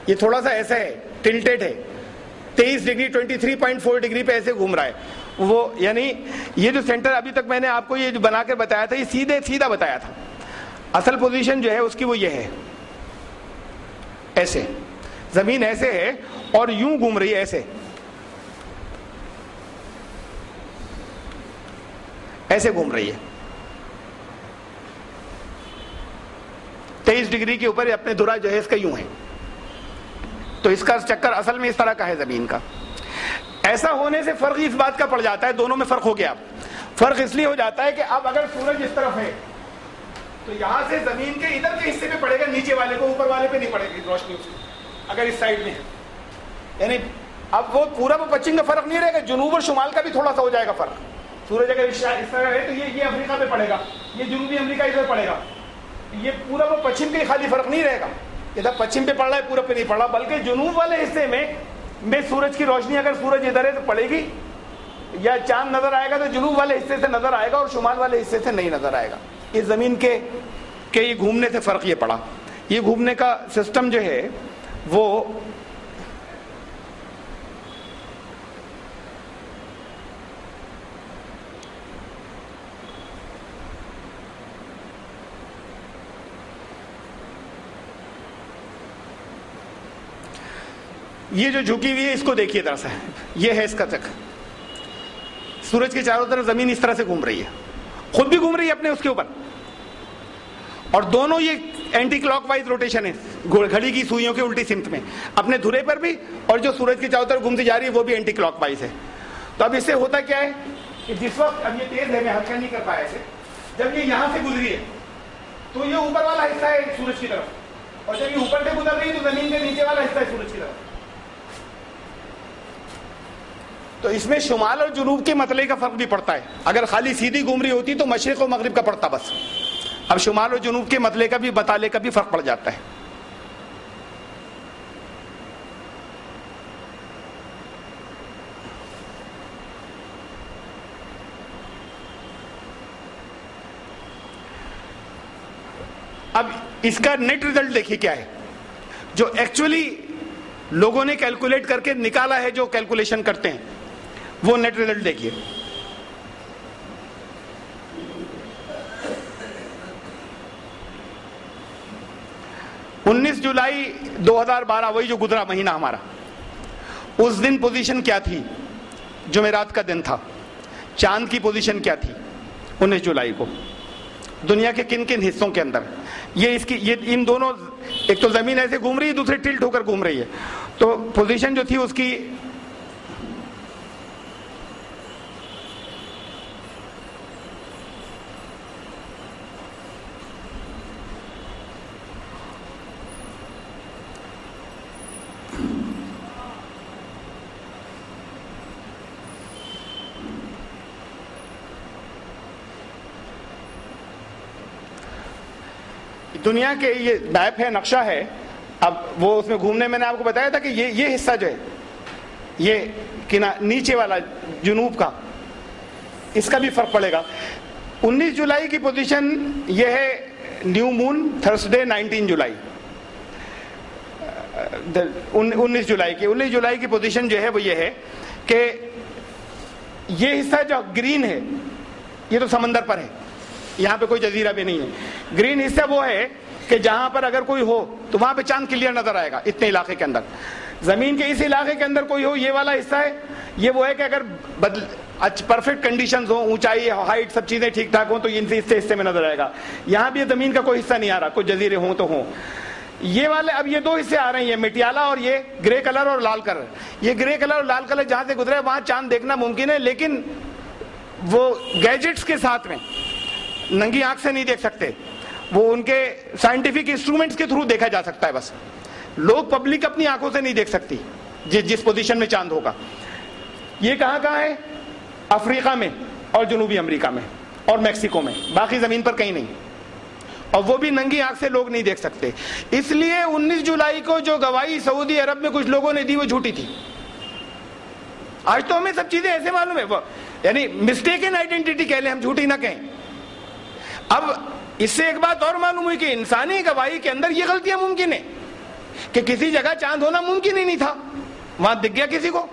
یہ تھوڑا سا ایسا ہے, ٹلٹیڈ ہے. 23 ڈگری 23.4 ڈگری پہ ایسے گھوم رہا ہے وہ. یعنی یہ جو سینٹر ابھی تک میں نے آپ کو یہ جو بنا کر بتایا تھا, یہ سیدھا بتایا تھا. اصل پوزیشن جو ہے اس کی وہ یہ ہے, ایسے زمین ایسے ہے اور یوں گھوم رہی ہے, ایسے ایسے گھوم رہی ہے. 23 ڈگری کے اوپر اپنے دھرا جو ہے اس کا یوں ہے. تو اس کا چکر اصل میں اس طرح کا ہے زمین کا. ایسا ہونے سے فرق اس بات کا پڑ جاتا ہے, دونوں میں فرق ہو گیا. فرق اس لیے ہو جاتا ہے کہ اب اگر سورج اس طرف ہے تو یہاں سے زمین کے ادھر کے حصے پہ پڑے گا, نیچے والے کو, اوپر والے پہ نہیں پڑے گی روشنی اس کی, اگر اس سائڈ میں ہے. یعنی اب وہ پورا پچھم کا فرق نہیں رہے گا, جنوب اور شمال کا بھی تھوڑا سا ہو جائے گا فرق. سورج اگر اس طرح ہے تو یہ افریقہ پہ پڑے گا, یہ جنوبی امریکہ ادھر پڑے گا. یہ پورا پچھم کا خالی فرق نہیں رہے گا, ادھر پچھم پہ پڑ رہا ہے پورا پہ نہیں پڑ رہا, بلکہ جنوب والے حصے میں سورج کی روشنی اگر سورج ادھر ہے تو پڑے گی, یا چاند نظر آئے گا تو جنوب والے حصے سے نظر آئے گا اور شمال والے حصے سے نہیں نظر آئے گا. اس زمین کے یہ گھومنے سے فرق یہ پڑا. یہ گھومنے کا سسٹم جو ہے وہ یہ جو جھکی ہوئی ہے اس کو دیکھیے ذرا سا, یہ ہے اس کا چکر. سورج کے چاروں طرف زمین اس طرح سے گھوم رہی ہے, خود بھی گھوم رہی ہے اپنے اس کے اوپر, اور دونوں یہ اینٹی کلاک وائز روٹیشن ہے, گھڑی کی سوئیوں کے الٹی سمت میں, اپنے دھرے پر بھی, اور جو سورج کے چاروں طرف گھومتی جا رہی ہے وہ بھی اینٹی کلاک وائز ہے. تو اب اس سے ہوتا کیا ہے کہ جس وقت, اب یہ تیز ہے میں ہلکا نہیں کر پایا اسے, جب یہ یہاں سے گزری ہے تو یہ اوپر والا حصہ ہے سورج کی طرف, اور جب یہ اوپر سے گزر رہی ہے تو زمین کے نیچے والا حصہ ہے سورج کی طرف. تو اس میں شمال اور جنوب کے مطلع کا فرق بھی پڑتا ہے. اگر خالی سیدھی گھوم رہی ہوتی تو مشرق و مغرب کا پڑتا بس. اب شمال اور جنوب کے مطلع کا بھی, بطالے کا بھی فرق پڑ جاتا ہے. اب اس کا نیٹ ریزلٹ دیکھیے کیا ہے, جو ایکچولی لوگوں نے کیلکولیٹ کر کے نکالا ہے, جو کیلکولیشن کرتے ہیں وہ نیٹ ریزلٹ دیکھیے. انیس جولائی 2012 وہی جو گزرا مہینہ ہمارا, اس دن پوزیشن کیا تھی؟ جمعرات کا دن تھا. چاند کی پوزیشن کیا تھی 19 جولائی کو؟ دنیا کے کن کن حصوں کے اندر. یہ ان دونوں، ایک تو زمین ایسے گھوم رہی ہے، دوسری ٹلٹ ہو کر گھوم رہی ہے. تو پوزیشن جو تھی اس کی دنیا کے یہ میپ ہے، نقشہ ہے. اب وہ اس میں گھومنے میں نے آپ کو بتایا تھا کہ یہ حصہ جو ہے، یہ نیچے والا جنوب کا، اس کا بھی فرق پڑے گا. 19 جولائی کی پوزیشن یہ ہے نیو مون تھرسڈے 19 جولائی. 19 جولائی کی پوزیشن جو ہے وہ یہ ہے کہ یہ حصہ جو گرین ہے یہ تو سمندر پر ہے، یہاں پہ کوئی جزیرہ بھی نہیں ہے. گرین حصہ وہ ہے کہ جہاں پر اگر کوئی ہو تو وہاں پہ چاند کلیئر نظر آئے گا اتنے علاقے کے اندر. زمین کے اس علاقے کے اندر کوئی ہو، یہ والا حصہ ہے، یہ وہ ہے کہ اگر پرفیکٹ کنڈیشنز ہوں، اونچائی، ہائٹ، سب چیزیں ٹھیک ٹھاک ہوں تو یہ اس حصے میں نظر آئے گا. یہاں بھی زمین کا کوئی حصہ نہیں آ رہا، کوئی جزیرے ہوں تو ہوں. یہ والے اب یہ دو حصے آ رہے ہیں، یہ مٹیالہ اور یہ گرے کلر اور لال کلر. یہ گرے کلر اور لال کلر جہاں سے گزرے وہاں چاند دیکھنا ممکن ہے، لیکن وہ گیجٹس کے ساتھ میں ننگی آنکھ سے نہیں دیکھ سکتے، وہ ان کے سائنٹیفک انسٹرومنٹس کے تھرو دیکھا جا سکتا ہے. بس لوگ، پبلک اپنی آنکھوں سے نہیں دیکھ سکتی جس پوزیشن میں چاند ہوگا. یہ کہاں ہے؟ افریقہ میں اور جنوبی امریکہ میں اور میکسیکو میں، باقی زمین پر کہیں نہیں، اور وہ بھی ننگی آنکھ سے لوگ نہیں دیکھ سکتے. اس لیے 19 جولائی کو جو گواہی سعودی عرب میں کچھ لوگوں نے دی وہ جھوٹی تھی. آج تو ہمیں سب چیزیں ایسے معلوم ہے، یعنی مسٹیکن آئیڈینٹی کہہ لیں، ہم جھوٹی نہ کہیں. اب اس سے ایک بات اور معلوم ہوئی کہ انسانی گواہی کے اندر یہ غلطیاں ممکن ہیں کہ کسی جگہ چاند ہونا ممکن ہی نہیں تھا، وہاں دکھ گیا کسی کو.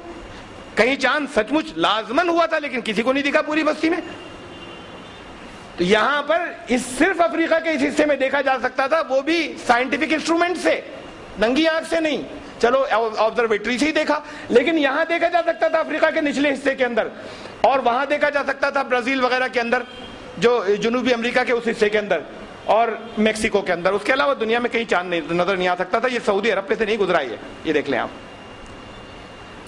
کہیں چاند سچ مچ لازمن ہوا تھا لیکن کسی کو نہیں دکھا پوری بستی میں. تو یہاں پر صرف افریقہ کے اس حصے میں دیکھا جا سکتا تھا، وہ بھی سائنٹیفک انسٹرومنٹ سے، ننگی آنکھ سے نہیں. چلو آبزرویٹری سے ہی دیکھا، لیکن یہاں دیکھا جا سکتا تھا افریقہ کے نچلے حصے کے اندر، اور وہاں دیکھا جا سکتا تھا برازیل وغیرہ کے اندر، جو جنوبی امریکہ کے اس حصے کے اندر، اور میکسیکو کے اندر. اس کے علاوہ دنیا میں کہیں چاند نظر نہیں آ سکتا تھا. یہ سعودی عرب پہ سے نہیں گزرا. یہ دیکھ لیں آپ،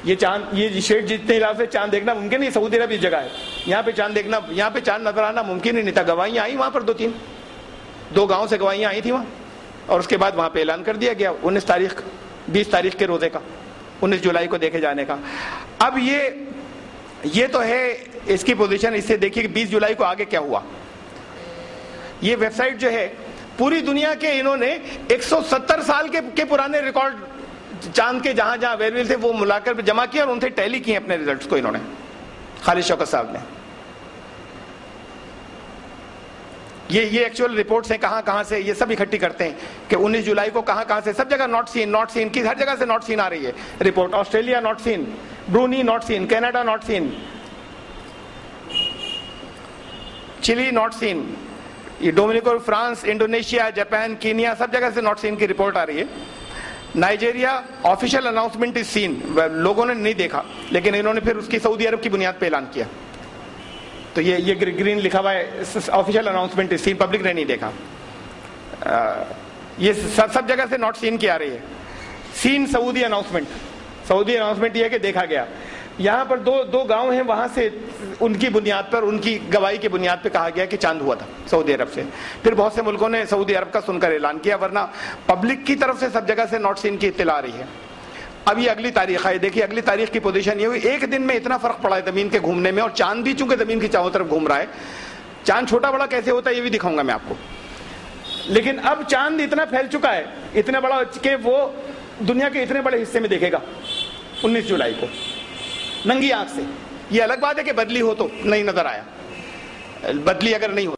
یہ چاند، یہ شیڈ جتنے علاقے سے چاند دیکھنا ممکن نہیں. سعودی عرب اس جگہ ہے، یہاں پہ چاند دیکھنا، یہاں پہ چاند نظر آنا ممکن ہی نہیں تھا. گواہیاں آئیں وہاں پر، دو گاؤں سے گواہیاں آئی تھیں وہاں، اور اس کے بعد وہاں پہ اعلان کر دیا گیا 20 تاریخ کے روزے کا، 19 جولائی کو دیکھے جانے کا. اب یہ تو ہے اس کی پوزیشن. اس سے دیکھیے کہ 20 جولائی کو آگے کیا ہوا. یہ ویب سائٹ جو ہے پوری دنیا کے، انہوں نے 170 سال کے پرانے ریکارڈ چاند کے جہاں جہاں اویلیبل تھے وہ ملا کر جمع کیا، اور ان سے ٹیلی کیے اپنے ریزلٹس کو. انہوں نے، خالد شوکت صاحب نے، یہ ایکچوئل رپورٹس ہیں کہاں سے یہ سب اکٹھی کرتے ہیں کہ 19 جولائی کو کہاں سے، سب جگہ ناٹ سین کی، ہر جگہ سے ناٹ سین آ رہی ہے report. Australia not seen, Barauni not seen, Canada not seen, چلی ناٹ سین، یہ ڈومینیکو، فرانس، انڈونیشیا، جاپان، کینیا، سب جگہ سے ناٹ سین کی رپورٹ آ رہی ہے. نائجیریا آفیشیل اناؤنسمنٹ از سین، لوگوں نے نہیں دیکھا لیکن انہوں نے پھر اس کی سعودی عرب کی بنیاد پہ اعلان کیا. تو یہ گرین لکھا ہوا ہے، آفیشیل اناؤنسمنٹ از سین، پبلک نے نہیں دیکھا. یہ سب جگہ سے ناٹ سین کی آ رہی ہے. سین سعودی اناؤنسمنٹ یہ ہے کہ دیکھا گیا. یہاں پر دو گاؤں ہیں، وہاں سے ان کی بنیاد پر، ان کی گواہی کی بنیاد پہ کہا گیا کہ چاند ہوا تھا سعودی عرب سے. پھر بہت سے ملکوں نے سعودی عرب کا سن کر اعلان کیا، ورنہ پبلک کی طرف سے سب جگہ سے ناٹ سین کی اطلاع آ رہی ہے. اب یہ اگلی تاریخ ہے، دیکھیے اگلی تاریخ کی پوزیشن یہ ہوئی. ایک دن میں اتنا فرق پڑا ہے زمین کے گھومنے میں، اور چاند بھی چونکہ زمین کی چاروں طرف گھوم رہا ہے. چاند چھوٹا بڑا کیسے ہوتا ہے یہ بھی دکھاؤں گا میں آپ کو. لیکن اب چاند اتنا پھیل چکا ہے، اتنا بڑا کہ وہ دنیا کے اتنے بڑے حصے میں دیکھے گا 19 جولائی کو ننگی آنکھ سے. یہ الگ بات ہے کہ بدلی ہو تو نہیں نظر آیا، بدلی اگر نہیں ہو